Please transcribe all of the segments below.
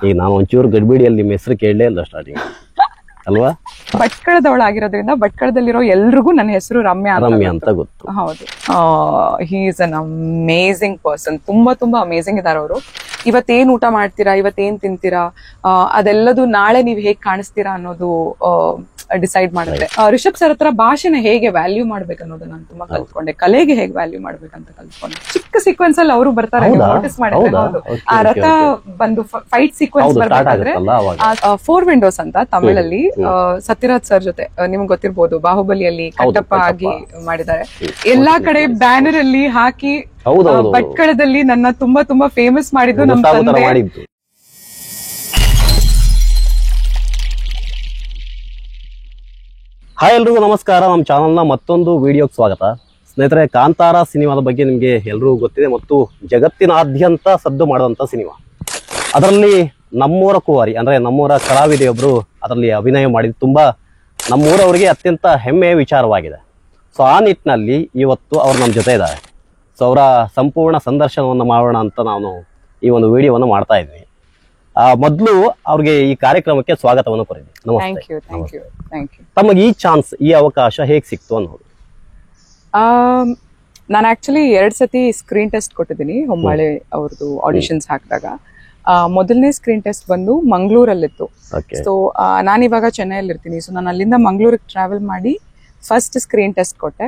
ಈಗ ನಾನು ಒಂಚೂರು ಗಡಿಬಿಡಿಯಲ್ಲಿ ನಿಮ್ಮ ಹೆಸರು ಕೇಳಲೇ ಇಲ್ಲ ಸ್ಟಾರ್ಟಿಂಗ್ ಅಲ್ವಾ? ಭಟ್ಕಳದವಳಾಗಿರೋದ್ರಿಂದ ಭಟ್ಕಳದಲ್ಲಿರೋ ಎಲ್ರಿಗೂ ನನ್ನ ಹೆಸರು ರಮ್ಯಾ ಅಂತ ಗೊತ್ತು. ಹೌದು, he is an amazing person. ತುಂಬಾ ತುಂಬಾ ಅಮೇಸಿಂಗ್ ಇದಾರೆ ಅವರು. ಇವತ್ತೇನ್ ಊಟ ಮಾಡ್ತೀರಾ, ಇವತ್ತೇನ್ ತಿಂತೀರಾ, ಅದೆಲ್ಲದು ನಾಳೆ ನೀವ್ ಹೇಗ್ ಕಾಣಿಸ್ತೀರಾ ಅನ್ನೋದು ಡಿಸೈಡ್ ಮಾಡುತ್ತೆ. ರಿಷಬ್ ಸರ್ ಹತ್ರ ಭಾಷೆನ ಹೇಗೆ ವ್ಯಾಲ್ಯೂ ಮಾಡ್ಬೇಕು ಅನ್ನೋದು ನಾನು ತುಂಬಾ ಕಲ್ತ್ಕೊಂಡೆ. ಕಲೆಗೆ ಹೇಗೆ ವ್ಯಾಲ್ಯೂ ಮಾಡ್ಬೇಕಂತ ಕಲ್ತ್ಕೊಂಡೆ. ಚಿಕ್ಕ ಸೀಕ್ವೆನ್ಸ್ ಅಲ್ಲಿ ಅವರು ಬರ್ತಾರೆ, ನೋಟಿಸ್ ಮಾಡಿದ್ರೆ. ಹೌದು, ಆ ರಥ ಬಂದು ಫೈಟ್ ಸೀಕ್ವೆನ್ಸ್ ಬರ್ಬೇಕಾದ್ರೆ 4 ವಿಂಡೋಸ್ ಅಂತ ತಮಿಳಲ್ಲಿ ಸತ್ಯರಾಜ್ ಸರ್ ಜೊತೆ ನಿಮ್ಗೆ ಗೊತ್ತಿರ್ಬೋದು, ಬಾಹುಬಲಿಯಲ್ಲಿ ಕಟ್ಟಪ್ಪ ಆಗಿ ಮಾಡಿದ್ದಾರೆ. ಎಲ್ಲಾ ಕಡೆ ಬ್ಯಾನರ್ ಅಲ್ಲಿ ಹಾಕಿ ಭಟ್ಕಳದಲ್ಲಿ ನನ್ನ ತುಂಬಾ ತುಂಬಾ ಫೇಮಸ್ ಮಾಡಿದ್ದು ನಮ್ಮ ತಂದೆ. ಹಾಯ್ ಎಲ್ರಿಗೂ ನಮಸ್ಕಾರ. ನಮ್ಮ ಚಾನಲ್ನ ಮತ್ತೊಂದು ವಿಡಿಯೋಗೆ ಸ್ವಾಗತ. ಸ್ನೇಹಿತರೆ, ಕಾಂತಾರ ಸಿನಿಮಾದ ಬಗ್ಗೆ ನಿಮಗೆ ಎಲ್ಲರಿಗೂ ಗೊತ್ತಿದೆ ಮತ್ತು ಜಗತ್ತಿನಾದ್ಯಂತ ಸದ್ದು ಮಾಡುವಂಥ ಸಿನಿಮಾ. ಅದರಲ್ಲಿ ನಮ್ಮೂರ ಕುವಾರಿ ಅಂದರೆ ನಮ್ಮೂರ ಕಲಾವಿದೆಯೊಬ್ಬರು ಅದರಲ್ಲಿ ಅಭಿನಯ ಮಾಡಿದ್ದು ತುಂಬ ನಮ್ಮೂರವರಿಗೆ ಅತ್ಯಂತ ಹೆಮ್ಮೆಯ ವಿಚಾರವಾಗಿದೆ. ಸೊ ಆ ನಿಟ್ಟಿನಲ್ಲಿ ಇವತ್ತು ಅವರು ನಮ್ಮ ಜೊತೆ ಇದ್ದಾರೆ. ಸೊ ಅವರ ಸಂಪೂರ್ಣ ಸಂದರ್ಶನವನ್ನು ಮಾಡೋಣ ಅಂತ ನಾನು ಈ ಒಂದು ವಿಡಿಯೋವನ್ನು ಮಾಡ್ತಾ ಇದ್ದೀನಿ. ಮೊದಲು ಅವ್ರಿಗೆ ಈ ಕಾರ್ಯಕ್ರಮಕ್ಕೆ ಸ್ವಾಗತವನ್ನು ಕೋರಿದ್ದೆ. ನಮಸ್ತೆ. ತಮಗೆ ಈ ಚಾನ್ಸ್, ಈ ಅವಕಾಶ ಹೇಗೆ ಸಿಕ್ತು ಅನ್ನೋದು? ನಾನು ಆಕ್ಚುಲಿ 2 ಸತಿ ಸ್ಕ್ರೀನ್ ಟೆಸ್ಟ್ ಕೊಟ್ಟಿದ್ದೀನಿ ಹೊಂಬಾಳೆ ಅವ್ರದ್ದು ಆಡಿಷನ್ಸ್ ಹಾಕಿದಾಗ. ಮೊದಲನೇ ಸ್ಕ್ರೀನ್ ಟೆಸ್ಟ್ ಬಂದು ಮಂಗಳೂರಲ್ಲಿತ್ತು. ಸೊ ನಾನಿವಾಗ ಚೆನ್ನೈಯಲ್ಲಿ ಇರ್ತೀನಿ. ಸೊ ನಾನು ಅಲ್ಲಿಂದ ಮಂಗಳೂರಿಗೆ ಟ್ರಾವೆಲ್ ಮಾಡಿ ಫಸ್ಟ್ ಸ್ಕ್ರೀನ್ ಟೆಸ್ಟ್ ಕೊಟ್ಟೆ.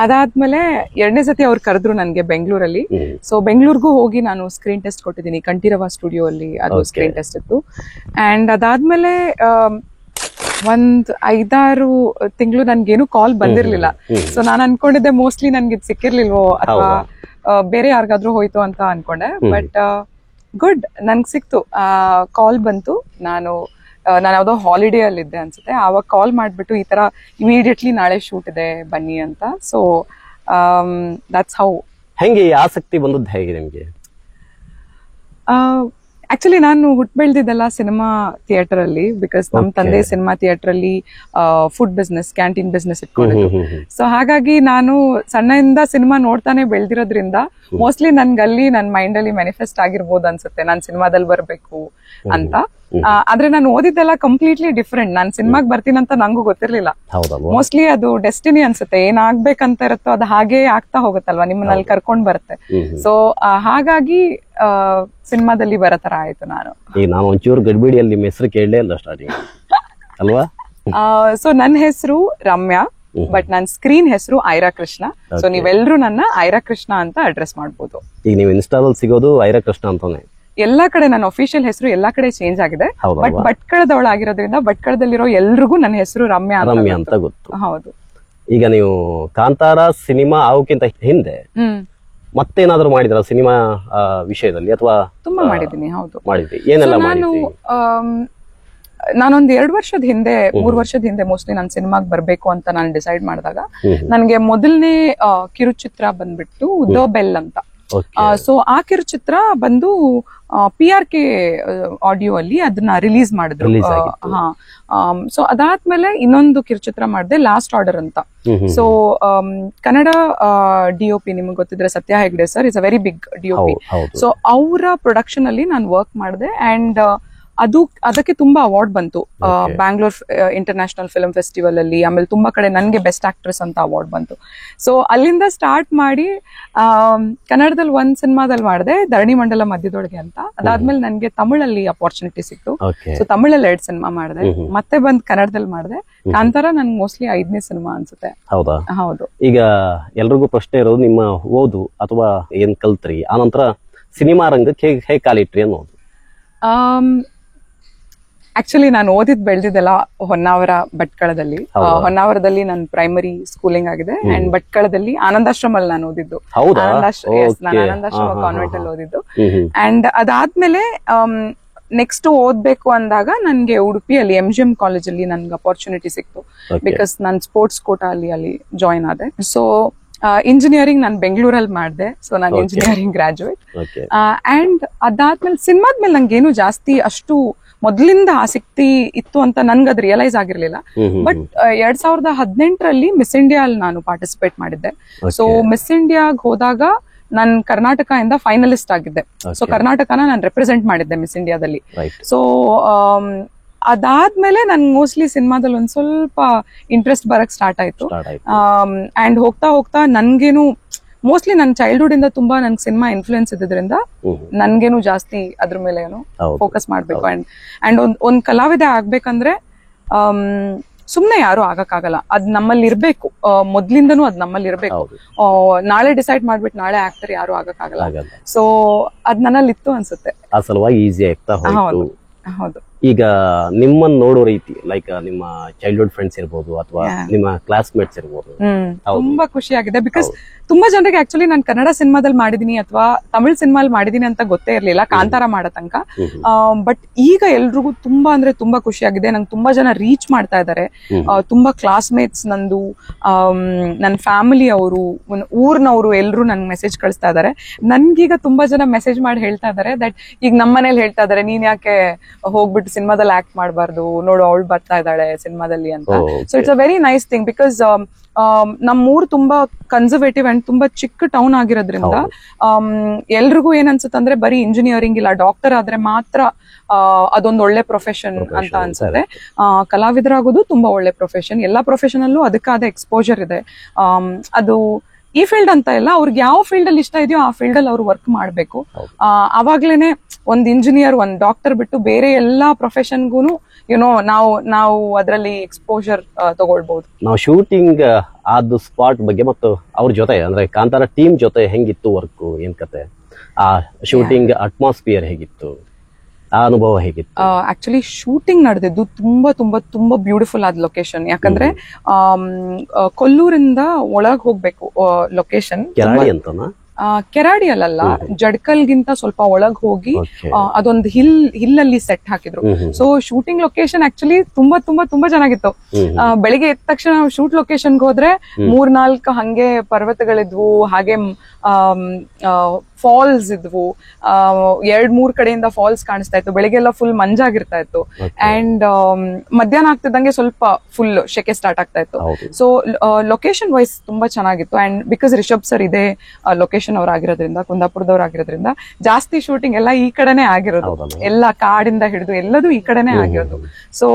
ಅದಾದ್ಮೇಲೆ 2ನೇ ಸತಿ ಅವ್ರು ಕರೆದ್ರು ನನ್ಗೆ ಬೆಂಗಳೂರಲ್ಲಿ. ಸೊ ಬೆಂಗಳೂರಿಗೂ ಹೋಗಿ ನಾನು ಸ್ಕ್ರೀನ್ ಟೆಸ್ಟ್ ಕೊಟ್ಟಿದ್ದೀನಿ ಕಂಠೀರವ ಸ್ಟುಡಿಯೋ ಅಲ್ಲಿ. ಅದು ಸ್ಕ್ರೀನ್ ಟೆಸ್ಟ್ ಇತ್ತು. ಅಂಡ್ ಅದಾದ್ಮೇಲೆ 1-5-6 ತಿಂಗಳು ನನ್ಗೇನು ಕಾಲ್ ಬಂದಿರ್ಲಿಲ್ಲ. ಸೊ ನಾನು ಅನ್ಕೊಂಡಿದ್ದೆ ಮೋಸ್ಟ್ಲಿ ನನ್ಗೆ ಇದು ಸಿಕ್ಕಿರ್ಲಿಲ್ವೋ ಅಥವಾ ಬೇರೆ ಯಾರಿಗಾದ್ರೂ ಹೋಯ್ತು ಅಂತ ಅನ್ಕೊಂಡೆ. ಬಟ್ ಗುಡ್, ನನ್ಗೆ ಸಿಕ್ತು. ಕಾಲ್ ಬಂತು. ನಾನು ಯಾವ್ದೋ ಹಾಲಿಡೇ ಅಲ್ಲಿ ಇದ್ದೆ ಅನ್ಸುತ್ತೆ. ಆವಾಗ ಕಾಲ್ ಮಾಡ್ಬಿಟ್ಟು ಈ ತರ ಇಮಿಡಿಯೇಟ್ಲಿ ನಾಳೆ ಶೂಟ್ ಇದೆ ಬನ್ನಿ ಅಂತ. So that's how. ಹೆಂಗೆ ಆಸಕ್ತಿ ಬಂದದ್ದು ಹೇಗೆ ನಿಮ್ಗೆ? ಆಕ್ಚುಲಿ ನಾನು ಹುಟ್ಟು ಬೆಳೆದಿದ್ದೆಲ್ಲ ಸಿನಿಮಾ ಥಿಯೇಟರ್ ಅಲ್ಲಿ. ಬಿಕಾಸ್ ನಮ್ ತಂದೆ ಸಿನಿಮಾ ಥಿಯೇಟರ್ ಅಲ್ಲಿ ಫುಡ್ ಬಿಸ್ನೆಸ್, ಕ್ಯಾಂಟೀನ್ ಬಿಸ್ನೆಸ್ ಇಟ್ಕೊಂಡಿದ್ದು. ಸೊ ಹಾಗಾಗಿ ನಾನು ಸಣ್ಣದಿಂದ ಸಿನಿಮಾ ನೋಡ್ತಾನೆ ಬೆಳೆದಿರೋದ್ರಿಂದ ಮೋಸ್ಟ್ಲಿ ನನ್ಗಲ್ಲಿ ನನ್ನ ಮೈಂಡ್ ಅಲ್ಲಿ ಮ್ಯಾನಿಫೆಸ್ಟ್ ಆಗಿರ್ಬೋದು ಅನ್ಸುತ್ತೆ, ನಾನ್ ಸಿನಿಮಾದಲ್ಲಿ ಬರ್ಬೇಕು ಅಂತ. ಆದ್ರೆ ನಾನು ಓದಿದ್ದೆಲ್ಲ ಕಂಪ್ಲೀಟ್ಲಿ ಡಿಫ್ರೆಂಟ್. ನಾನ್ ಸಿನಿಮಾಗ್ ಬರ್ತೀನಂತ ನಂಗೂ ಗೊತ್ತಿರ್ಲಿಲ್ಲ. ಮೋಸ್ಟ್ಲಿ ಅದು ಡೆಸ್ಟಿನಿ ಅನ್ಸುತ್ತೆ. ಏನ್ ಆಗ್ಬೇಕಂತ ಇರುತ್ತೋ ಅದು ಹಾಗೆ ಆಗ್ತಾ ಹೋಗುತ್ತಲ್ವಾ, ನಿಮ್ಮನ್ನ ಅಲ್ಲಿ ಕರ್ಕೊಂಡ್ ಬರುತ್ತೆ. ಸೊ ಹಾಗಾಗಿ ಸಿನಿಮಾದಲ್ಲಿ ಬರೋ ತರ ಆಯ್ತು. ನಾನು ಒಂಚೂರು ಗಡಿಬಿಡಿಯಲ್ಲಿ ನಿಮ್ಮ ಹೆಸರು ಕೇಳಲೇ ಇಲ್ಲ ಸ್ಟಾರ್ಟಿಂಗ್ ಅಲ್ವಾ? ಸೊ ನನ್ನ ಹೆಸರು ರಮ್ಯಾ, ಬಟ್ ನನ್ನ ಸ್ಕ್ರೀನ್ ಹೆಸರು ಐರಾ ಕೃಷ್ಣ. ಸೊ ನೀವೆಲ್ಲರೂ ನನ್ನ ಐರಾ ಕೃಷ್ಣ ಅಂತ ಅಡ್ರೆಸ್ ಮಾಡ್ಬೋದು. ಈಗ ನೀವು ಇನ್ಸ್ಟಾದಲ್ಲಿ ಸಿಗೋದು ಐರಾ ಕೃಷ್ಣ ಅಂತಾನೆ. ಎಲ್ಲಾ ಕಡೆ ನನ್ನ ಅಫಿಷಿಯಲ್ ಹೆಸರು ಎಲ್ಲಾ ಕಡೆ ಚೇಂಜ್ ಆಗಿದೆ. ಬಟ್ ಭಟ್ಕಳದವಳಾಗಿರೋದ್ರಿಂದ ಭಟ್ಕಳದಲ್ಲಿರೋ ಎಲ್ರಿಗೂ ನನ್ನ ಹೆಸರು ರಮ್ಯಾ ಅಂತ ಗೊತ್ತು. ಹೌದು. ಈಗ ನೀವು ಕಾಂತಾರ ಸಿನಿಮಾ ಆಗೋಕ್ಕಿಂತ ಹಿಂದೆ ಮತ್ತೇನಾದ್ರೂ ಮಾಡಿದ್ರ ಸಿನಿಮಾ ವಿಷಯದಲ್ಲಿ ಅಥವಾ? ತುಂಬಾ ಮಾಡಿದೀನಿ. ಹೌದು, ಮಾಡಿದ್ವಿ. ಏನೆಲ್ಲ ಮಾಡಿದ್ರಿ? ನಾನೊಂದ್ 2 ವರ್ಷದ ಹಿಂದೆ 3 ವರ್ಷದ ಹಿಂದೆ ಮೋಸ್ಟ್ಲಿ ನಾನು ಸಿನಿಮಾಗ್ ಬರ್ಬೇಕು ಅಂತ ನಾನು ಡಿಸೈಡ್ ಮಾಡಿದಾಗ ನನ್ಗೆ ಮೊದಲನೇ ಕಿರುಚಿತ್ರ ಬಂದ್ಬಿಟ್ಟು ದ ಬೆಲ್ ಅಂತ. ಸೊ ಆ ಕಿರುಚಿತ್ರ ಬಂದು PRK ಆಡಿಯೋ ಅಲ್ಲಿ ಅದನ್ನ ರಿಲೀಸ್ ಮಾಡಿದ್ರು. ಸೊ ಅದಾದ್ಮೇಲೆ ಇನ್ನೊಂದು ಕಿರುಚಿತ್ರ ಮಾಡಿದೆ, ಲಾಸ್ಟ್ ಆರ್ಡರ್ ಅಂತ. ಸೊ ಕನ್ನಡ DOP ನಿಮ್ಗೆ ಗೊತ್ತಿದ್ರೆ Satya Hegde sir is a very big DOP. So ಅವರ ಪ್ರೊಡಕ್ಷನ್ ಅಲ್ಲಿ ನಾನು ವರ್ಕ್ ಮಾಡಿದೆ. ಅಂಡ್ ಅದಕ್ಕೆ ತುಂಬಾ ಅವಾರ್ಡ್ ಬಂತು. ಬ್ಯಾಂಗ್ಳೂರ್ ಇಂಟರ್ನ್ಯಾಷನಲ್ ಫಿಲ್ಮ್ ಫೆಸ್ಟಿವಲ್ ಅಲ್ಲಿ, ಆಮೇಲೆ ತುಂಬಾ ಕಡೆ ನನ್ಗೆ ಬೆಸ್ಟ್ ಆಕ್ಟ್ರೆಸ್ ಅಂತ ಅವಾರ್ಡ್ ಬಂತು. ಸೊ ಅಲ್ಲಿಂದ ಸ್ಟಾರ್ಟ್ ಮಾಡಿ ಕನ್ನಡದಲ್ಲಿ 1 ಸಿನಿಮಾದಲ್ಲಿ ಮಾಡಿದೆ, ಧರಣಿ ಮಂಡಲ ಮಧ್ಯದೊಳಗೆ ಅಂತ. ಅದಾದ್ಮೇಲೆ ನನ್ಗೆ ತಮಿಳಲ್ಲಿ ಅಪರ್ಚುನಿಟಿ ಸಿಕ್ತು. ಸೊ ತಮಿಳಲ್ಲಿ 2 ಸಿನಿಮಾ ಮಾಡಿದೆ. ಮತ್ತೆ ಬಂದ್ ಕನ್ನಡದಲ್ಲಿ ಮಾಡಿದೆ. ಕಾಂತಾರ ನನ್ ಮೋಸ್ಟ್ಲಿ 5ನೇ ಸಿನಿಮಾ ಅನ್ಸುತ್ತೆ. ಹೌದಾ? ಹೌದು. ಈಗ ಎಲ್ರಿಗೂ ಪ್ರಶ್ನೆ ಇರೋದು ನಿಮ್ಮ ಓದು ಅಥವಾ ಏನ್ ಕಲ್ತ್ರಿ, ಆನಂತರ ಸಿನಿಮಾ ರಂಗಕ್ಕೆ ಹೇಗೆ ಕಾಲಿಟ್ರಿ ಅನ್ನೋದು. ಆಕ್ಚುಲಿ ನಾನು ಓದಿದ್ ಬೆಳೆದಿದ್ದೆಲ್ಲ ಹೊನ್ನಾವರ ಭಟ್ಕಳದಲ್ಲಿ. ಹೊನ್ನಾವರದಲ್ಲಿ ನನ್ನ ಪ್ರೈಮರಿ ಸ್ಕೂಲಿಂಗ್ ಆಗಿದೆ. ಅಂಡ್ ಭಟ್ಕಳದಲ್ಲಿ ಆನಂದಾಶ್ರಮಲ್ಲಿ ನಾನು ಓದಿದ್ದು. ನಾನು ಆನಂದಾಶ್ರಮ ಕಾನ್ವೆಂಟ್ ಅಲ್ಲಿ ಓದಿದ್ದು. ಅಂಡ್ ಅದಾದ್ಮೇಲೆ ನೆಕ್ಸ್ಟ್ ಓದ್ಬೇಕು ಅಂದಾಗ ನನ್ಗೆ ಉಡುಪಿಯಲ್ಲಿ MGM ಕಾಲೇಜಲ್ಲಿ ನನ್ಗೆ ಅಪರ್ಚುನಿಟಿ ಸಿಕ್ತು. ಬಿಕಾಸ್ ನಾನು ಸ್ಪೋರ್ಟ್ಸ್ ಕೋಟಾ ಅಲ್ಲಿ ಜಾಯಿನ್ ಆದೆ. ಸೊ ಇಂಜಿನಿಯರಿಂಗ್ ನಾನು ಬೆಂಗಳೂರಲ್ಲಿ ಮಾಡಿದೆ. ಸೊ ನಾನು ಇಂಜಿನಿಯರಿಂಗ್ ಗ್ರಾಜುಯೇಟ್. ಅಂಡ್ ಅದಾದ್ಮೇಲೆ ಸಿನಿಮಾದ್ಮೇಲೆ ನಂಗೇನು ಜಾಸ್ತಿ ಅಷ್ಟು ಮೊದಲಿಂದ ಆಸಕ್ತಿ ಇತ್ತು ಅಂತ ನನ್ಗದ್ ರಿಯಲೈಸ್ ಆಗಿರ್ಲಿಲ್ಲ. ಬಟ್ 2018ರಲ್ಲಿ ಮಿಸ್ ಇಂಡಿಯಾ ಅಲ್ಲಿ ನಾನು ಪಾರ್ಟಿಸಿಪೇಟ್ ಮಾಡಿದ್ದೆ. ಸೊ ಮಿಸ್ ಇಂಡಿಯಾಗ್ ಹೋದಾಗ ನಾನ್ ಕರ್ನಾಟಕ ಇಂದ ಫೈನಲಿಸ್ಟ್ ಆಗಿದ್ದೆ. ಸೊ ಕರ್ನಾಟಕನ ನಾನು ರೆಪ್ರೆಸೆಂಟ್ ಮಾಡಿದ್ದೆ ಮಿಸ್ ಇಂಡಿಯಾದಲ್ಲಿ. ಸೊ ಅದಾದ್ಮೇಲೆ ನನ್ ಮೋಸ್ಟ್ಲಿ ಸಿನಿಮಾದಲ್ಲಿ ಒಂದ್ ಸ್ವಲ್ಪ ಇಂಟ್ರೆಸ್ಟ್ ಬರಕ್ ಸ್ಟಾರ್ಟ್ ಆಯ್ತು. ಅಂಡ್ ಹೋಗ್ತಾ ಹೋಗ್ತಾ ನನ್ಗೇನು ಮೋಸ್ಟ್ಲಿ ನನ್ನ ಚೈಲ್ಡ್ಹುಡ್ ಇಂದ ತುಂಬಾ ನನ್ಗೆ ಸಿನಿಮಾ ಇನ್ಫ್ಲೂಯೆನ್ಸ್ ಇದ್ದಿದ್ರಿಂದ ನನ್ಗೇನು ಜಾಸ್ತಿ ಅದ್ರ ಮೇಲೆ ಏನು ಫೋಕಸ್ ಮಾಡ್ಬೇಕು. ಅಂಡ್ ಒಂದ್ ಕಲಾವಿದ ಆಗ್ಬೇಕಂದ್ರೆ ಸುಮ್ನೆ ಯಾರು ಆಗಕ್ಕಾಗಲ್ಲ, ಅದ್ ನಮ್ಮಲ್ಲಿ ಇರ್ಬೇಕು, ಮೊದ್ಲಿಂದನೂ ಅದ್ ನಮ್ಮಲ್ಲಿ ಇರ್ಬೇಕು. ನಾಳೆ ಡಿಸೈಡ್ ಮಾಡ್ಬಿಟ್ಟು ನಾಳೆ ಆಕ್ಟರ್ ಯಾರು ಆಗಕ್ಕಾಗಲ್ಲ. ಸೊ ಅದ್ ನನ್ನಲ್ಲಿ ಇತ್ತು ಅನ್ಸುತ್ತೆ, ಆ ಸಲುವಾಗಿ ಈಸಿ ಆಗ್ತಾ ಹೋಯ್ತು. ಹೌದು. ಈಗ ನಿಮ್ಮನ್ನ ನೋಡೋ ರೀತಿ ಲೈಕ್ ನಿಮ್ಮ ಚೈಲ್ಡ್ಹುಡ್ ಫ್ರೆಂಡ್ಸ್ ಇರ್ಬೋದು ಅಥವಾ ನಿಮ್ಮ ಕ್ಲಾಸ್ಮೇಟ್ಸ್ ಇರ್ಬೋದು, ತುಂಬಾ ಖುಷಿ ಆಗಿದೆ. ಬಿಕಾಸ್ ತುಂಬಾ ಜನರಿಗೆ ಆಕ್ಚುಲಿ ನಾನು ಕನ್ನಡ ಸಿನಿಮಾದಲ್ಲಿ ಮಾಡಿದೀನಿ ಅಥವಾ ತಮಿಳ್ ಸಿನಿಮಾಲ್ ಮಾಡಿದೀನಿ ಅಂತ ಗೊತ್ತೇ ಇರ್ಲಿಲ್ಲ ಕಾಂತಾರ ಮಾಡೋ ತನಕ. ಬಟ್ ಈಗ ಎಲ್ರಿಗೂ ತುಂಬಾ ಅಂದ್ರೆ ತುಂಬಾ ಖುಷಿ ಆಗಿದೆ. ನಂಗೆ ತುಂಬಾ ಜನ ರೀಚ್ ಮಾಡ್ತಾ ಇದಾರೆ. ತುಂಬಾ ಕ್ಲಾಸ್ಮೇಟ್ಸ್ ನಂದು, ನನ್ನ ಫ್ಯಾಮಿಲಿ ಅವರು, ಊರ್ನವರು ಎಲ್ರು ನನ್ಗೆ ಮೆಸೇಜ್ ಕಳಿಸ್ತಾ ಇದಾರೆ. ನನ್ಗೀಗ ತುಂಬಾ ಜನ ಮೆಸೇಜ್ ಮಾಡಿ ಹೇಳ್ತಾ ಇದಾರೆ ದಟ್ ಈಗ ನಮ್ಮನೇಲಿ ಹೇಳ್ತಾ ಇದಾರೆ ನೀನ್ ಯಾಕೆ ಹೋಗ್ಬಿಟ್ಟು ಸಿನಿಮಾದಲ್ಲಿ ಆಕ್ಟ್ ಮಾಡಬಾರ್ದು, ನೋಡು ಅವಳು ಬರ್ತಾ ಇದ್ದಾಳೆ ಸಿನಿಮಾದಲ್ಲಿ ಅಂತ. So it's a very nice thing. Because ನಮ್ಮೂರ್ ತುಂಬಾ ಕನ್ಸರ್ವೇಟಿವ್ ಅಂಡ್ ತುಂಬಾ ಚಿಕ್ಕ ಟೌನ್ ಆಗಿರೋದ್ರಿಂದ ಎಲ್ರಿಗೂ ಏನ್ ಅನ್ಸುತ್ತಂದ್ರೆ ಬರೀ ಇಂಜಿನಿಯರಿಂಗ್ ಇಲ್ಲ ಡಾಕ್ಟರ್ ಆದ್ರೆ ಮಾತ್ರ ಅದೊಂದು ಒಳ್ಳೆ ಪ್ರೊಫೆಷನ್ ಅಂತ ಅನ್ಸುತ್ತೆ. ಕಲಾವಿದರಾಗೋದು ತುಂಬಾ ಒಳ್ಳೆ ಪ್ರೊಫೆಷನ್. ಎಲ್ಲಾ ಪ್ರೊಫೆಷನ್ ಅಲ್ಲೂ ಅದಕ್ಕಾದ ಎಕ್ಸ್ಪೋಜರ್ ಇದೆ. ಅದು ಈ ಫೀಲ್ಡ್ ಅಂತ ಇಲ್ಲ, ಅವ್ರಿಗೆ ಯಾವ ಫೀಲ್ಡ್ ಅಲ್ಲಿ ಇಷ್ಟ ಇದೆಯೋ ಆ ಫೀಲ್ಡ್ ಅಲ್ಲಿ ಅವ್ರು ವರ್ಕ್ ಮಾಡ್ಬೇಕು. ಅವಾಗ್ಲೇನೆ ಒಂದ್ ಇಂಜಿನಿಯರ್ ಒಂದ್ ಡಾಕ್ಟರ್ ಬಿಟ್ಟು ಬೇರೆ ಎಲ್ಲಾ ಪ್ರೊಫೆಷನ್ಗೂನು ಯುನೋ ನಾವು ಅದರಲ್ಲಿ ಎಕ್ಸ್ಪೋಜರ್ ತಗೊಳ್ಬಹುದು. ನಾವು ಶೂಟಿಂಗ್ ಆದ ಸ್ಪಾಟ್ ಬಗ್ಗೆ ಮತ್ತು ಅವ್ರ ಜೊತೆ ಅಂದ್ರೆ ಕಾಂತಾರ ಟೀಮ್ ಜೊತೆ ಹೆಂಗಿತ್ತು ವರ್ಕ್, ಏನ್ ಕತೆ, ಆ ಶೂಟಿಂಗ್ ಅಟ್ಮಾಸ್ಫಿಯರ್ ಹೇಗಿತ್ತು, ಆ ಅನುಭವ ಹೇಗಿತ್ತು? ಆಕ್ಚುಲಿ ಶೂಟಿಂಗ್ ನಡೆದಿದ್ದು ತುಂಬಾ ತುಂಬಾ ತುಂಬಾ ಬ್ಯೂಟಿಫುಲ್ ಆದ ಲೊಕೇಶನ್. ಯಾಕಂದ್ರೆ ಕೊಲ್ಲೂರಿಂದ ಒಳಗ್ ಹೋಗ್ಬೇಕು ಲೊಕೇಶನ್. ಕೆರಾಡಿ ಅಲ್ಲ, ಜಡ್ಕಲ್ಗಿಂತ ಸ್ವಲ್ಪ ಒಳಗ್ ಹೋಗಿ ಅದೊಂದು ಹಿಲ್ಲಲ್ಲಿ ಸೆಟ್ ಹಾಕಿದ್ರು. ಸೊ ಶೂಟಿಂಗ್ ಲೊಕೇಶನ್ ಆಕ್ಚುಲಿ ತುಂಬಾ ತುಂಬಾ ತುಂಬಾ ಚೆನ್ನಾಗಿತ್ತು. ಬೆಳಿಗ್ಗೆ ಎದ್ದ ತಕ್ಷಣ ಶೂಟ್ ಲೊಕೇಶನ್ಗೆ ಹೋದ್ರೆ 3-4 ಹಂಗೆ ಪರ್ವತಗಳಿದ್ವು, ಹಾಗೆ ಫಾಲ್ಸ್ ಇದ್ವು, 2-3 ಕಡೆಯಿಂದ ಫಾಲ್ಸ್ ಕಾಣಿಸ್ತಾ ಇತ್ತು. ಬೆಳಿಗ್ಗೆಲ್ಲ ಫುಲ್ ಮಂಜಾಗಿರ್ತಾ ಇತ್ತು. ಅಂಡ್ ಮಧ್ಯಾಹ್ನ ಆಗ್ತಿದ್ದಂಗೆ ಸ್ವಲ್ಪ ಫುಲ್ ಶೆಕೆ ಸ್ಟಾರ್ಟ್ ಆಗ್ತಾ ಇತ್ತು. ಸೊ ಲೊಕೇಶನ್ ವೈಸ್ ತುಂಬಾ ಚೆನ್ನಾಗಿತ್ತು. ಅಂಡ್ ಬಿಕಾಸ್ ರಿಷಬ್ ಸರ್ ಇದೆ ಲೊಕೇಶನ್ ಅವರಾಗಿರೋದ್ರಿಂದ, ಕುಂದಾಪುರದವರಾಗಿರೋದ್ರಿಂದ ಜಾಸ್ತಿ ಶೂಟಿಂಗ್ ಎಲ್ಲ ಈ ಕಡೆನೆ ಆಗಿರೋದು. ಎಲ್ಲ ಕಾಡಿಂದ ಹಿಡಿದು ಎಲ್ಲದೂ ಈ ಕಡೆನೆ ಆಗಿರೋದು. ಸೊ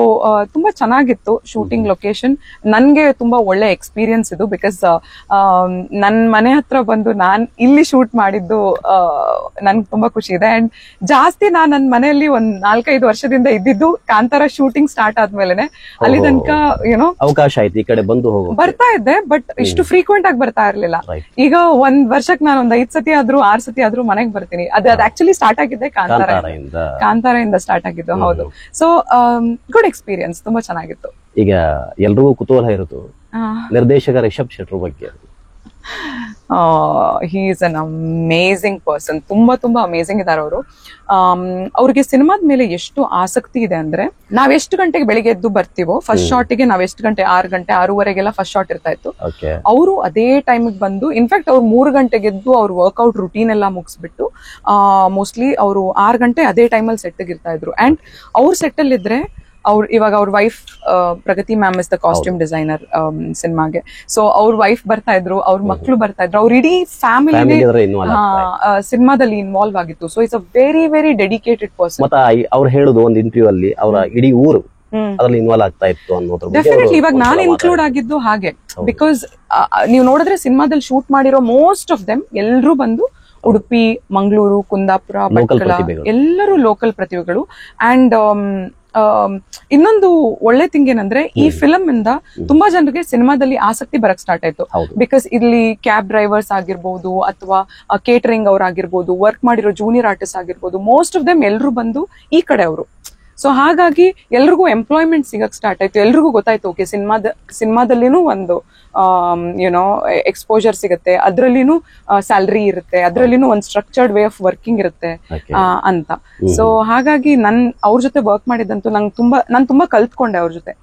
ತುಂಬಾ ಚೆನ್ನಾಗಿತ್ತು ಶೂಟಿಂಗ್ ಲೊಕೇಶನ್. ನನ್ಗೆ ತುಂಬಾ ಒಳ್ಳೆ ಎಕ್ಸ್ಪೀರಿಯನ್ಸ್ ಇದು. ಬಿಕಾಸ್ ನನ್ ಮನೆ ಹತ್ರ ಬಂದು ನಾನ್ ಇಲ್ಲಿ ಶೂಟ್ ಮಾಡಿದ್ದು ನನ್ಗೆ ತುಂಬಾ ಖುಷಿ ಇದೆ. ಅಂಡ್ ಜಾಸ್ತಿ ನಾನ್ ನನ್ನ ಮನೆಯಲ್ಲಿ ಒಂದ್ 4-5 ವರ್ಷದಿಂದ ಇದ್ದಿದ್ದು ಕಾಂತಾರ ಶೂಟಿಂಗ್ ಸ್ಟಾರ್ಟ್ ಆದ್ಮೇಲೆ. ಅಲ್ಲಿ ತನಕ ಏನೋ ಅವಕಾಶ ಆಯ್ತು ಈ ಕಡೆ ಬಂದು ಬರ್ತಾ ಇದ್ದೆ, ಬಟ್ ಇಷ್ಟು ಫ್ರೀಕ್ವೆಂಟ್ ಆಗಿ ಬರ್ತಾ ಇರ್ಲಿಲ್ಲ. ಈಗ ಒಂದ್ ವರ್ಷಕ್ಕೆ ನಾನು ಒಂದ್ 5 ಸತಿ ಆದ್ರೂ 6 ಸತಿ ಆದ್ರೂ ಮನೆಗೆ ಬರ್ತೀನಿ. ಅದು ಆಕ್ಚುಲಿ ಸ್ಟಾರ್ಟ್ ಆಗಿದ್ದೆ ಕಾಂತಾರದಿಂದ ಸ್ಟಾರ್ಟ್ ಆಗಿದ್ದು. ಹೌದು. ಸೊ ಗುಡ್ ಎಕ್ಸ್ಪೀರಿಯನ್ಸ್, ತುಂಬಾ ಚೆನ್ನಾಗಿತ್ತು. ಈಗ ಎಲ್ರಿಗೂ ಕುತೂಹಲ ಇರೋದು ನಿರ್ದೇಶಕ ರಿಷಬ್ ಶೆಟ್ಟಿ ಬಗ್ಗೆ. He is an amazing person. ತುಂಬಾ ತುಂಬಾ ಅಮೇಝಿಂಗ್ ಇದಾರೆ ಅವರು. ಅವ್ರಿಗೆ ಸಿನಿಮಾದ ಮೇಲೆ ಎಷ್ಟು ಆಸಕ್ತಿ ಇದೆ ಅಂದ್ರೆ, ನಾವ್ ಎಷ್ಟು ಗಂಟೆಗೆ ಬೆಳಿಗ್ಗೆ ಎದ್ದು ಬರ್ತೀವೋ ಫಸ್ಟ್ ಶಾಟಿಗೆ, ನಾವ್ ಎಷ್ಟು ಗಂಟೆ 6 ಗಂಟೆ 6:30ಗೆಲ್ಲ ಫಸ್ಟ್ ಶಾಟ್ ಇರ್ತಾ ಇತ್ತು. ಅವರು ಅದೇ ಟೈಮಿಗೆ ಬಂದು, ಇನ್ಫ್ಯಾಕ್ಟ್ ಅವ್ರು 3 ಗಂಟೆಗೆ ಎದ್ದು ಅವ್ರ ವರ್ಕ್ಔಟ್ ರುಟೀನ್ ಎಲ್ಲ ಮುಗಿಸ್ಬಿಟ್ಟು ಮೋಸ್ಟ್ಲಿ ಅವರು 6 ಗಂಟೆ ಅದೇ ಟೈಮಲ್ಲಿ ಸೆಟ್ಗೆ ಇರ್ತಾ ಇದ್ರು. ಅಂಡ್ ಅವ್ರ ಸೆಟ್ ಅಲ್ಲಿ ಇದ್ರೆ ಇವಾಗ ಅವ್ರ wife Pragati ma'am is the costume designer ಸಿನಿಮಾಗೆ. ಸೊ ಅವ್ರ ವೈಫ್ ಬರ್ತಾ ಇದ್ರು, ಅವ್ರ ಮಕ್ಳು ಬರ್ತಾ ಇದ್ರು, ಅವ್ರ ಇಡೀ ಫ್ಯಾಮಿಲಿ ಸಿನಿಮಾದಲ್ಲಿ ಇನ್ವಾಲ್ವ್ ಆಗಿತ್ತು. So it's a very very dedicated person. ಮತ್ತೆ ಅವ್ರು ಹೇಳುದು ಒಂದು ಇಂಟರ್ವ್ಯೂ ಅಲ್ಲಿ ಅವರ ಇಡೀ ಊರು ಅದ್ರಲ್ಲಿ ಇನ್ವಾಲ್ವ್ ಆಗ್ತಾ ಇತ್ತು ಅನ್ನೋದ್ರ ಬಗ್ಗೆ. ಡೆಫಿನೆಟ್ಲಿ ಇವಾಗ ನಾನು ಇನ್ಕ್ಲೂಡ್ ಆಗಿದ್ದು ಹಾಗೆ. ಬಿಕಾಸ್ ನೀವು ನೋಡಿದ್ರೆ ಸಿನಿಮಾದಲ್ಲಿ ಶೂಟ್ ಮಾಡಿರೋ ಮೋಸ್ಟ್ ಆಫ್ ದೆಮ್ ಎಲ್ರು ಬಂದು ಉಡುಪಿ, ಮಂಗಳೂರು, ಕುಂದಾಪುರ, ಭಟ್ಕಳ ಎಲ್ಲರೂ ಲೋಕಲ್ ಪ್ರತಿಭೆಗಳು. ಅಂಡ್ ಇನ್ನೊಂದು ಒಳ್ಳೆ ಥಿಂಗ್ ಏನಂದ್ರೆ, ಈ ಫಿಲಂ ಇಂದ ತುಂಬಾ ಜನರಿಗೆ ಸಿನಿಮಾದಲ್ಲಿ ಆಸಕ್ತಿ ಬರಕ್ ಸ್ಟಾರ್ಟ್ ಆಯ್ತು. ಬಿಕಾಸ್ ಇಲ್ಲಿ ಕ್ಯಾಬ್ ಡ್ರೈವರ್ಸ್ ಆಗಿರ್ಬೋದು ಅಥವಾ ಕೇಟರಿಂಗ್ ಅವ್ರು ಆಗಿರ್ಬೋದು, ವರ್ಕ್ ಮಾಡಿರೋ ಜೂನಿಯರ್ ಆರ್ಟಿಸ್ಟ್ ಆಗಿರ್ಬೋದು, ಮೋಸ್ಟ್ ಆಫ್ ದೆಮ್ ಎಲ್ರು ಬಂದು ಈ ಕಡೆ ಅವರು. ಸೊ ಹಾಗಾಗಿ ಎಲ್ರಿಗೂ ಎಂಪ್ಲಾಯ್ಮೆಂಟ್ ಸಿಗಕ್ ಸ್ಟಾರ್ಟ್ ಆಯ್ತು. ಎಲ್ರಿಗೂ ಗೊತ್ತಾಯ್ತು ಓಕೆ ಸಿನಿಮಾದಲ್ಲಿನೂ ಒಂದು ಯುನೋ ಎಕ್ಸ್ಪೋಜರ್ ಸಿಗುತ್ತೆ, ಅದ್ರಲ್ಲಿನೂ ಸ್ಯಾಲರಿ ಇರುತ್ತೆ, ಅದ್ರಲ್ಲಿನೂ ಒಂದು ಸ್ಟ್ರಕ್ಚರ್ಡ್ ವೇ ಆಫ್ ವರ್ಕಿಂಗ್ ಇರುತ್ತೆ ಅಂತ. ಸೊ ಹಾಗಾಗಿ ಅವ್ರ ಜೊತೆ ವರ್ಕ್ ಮಾಡಿದಂತೂ ನಾನು ತುಂಬಾ ಕಲ್ತ್ಕೊಂಡೆ ಅವ್ರ ಜೊತೆ.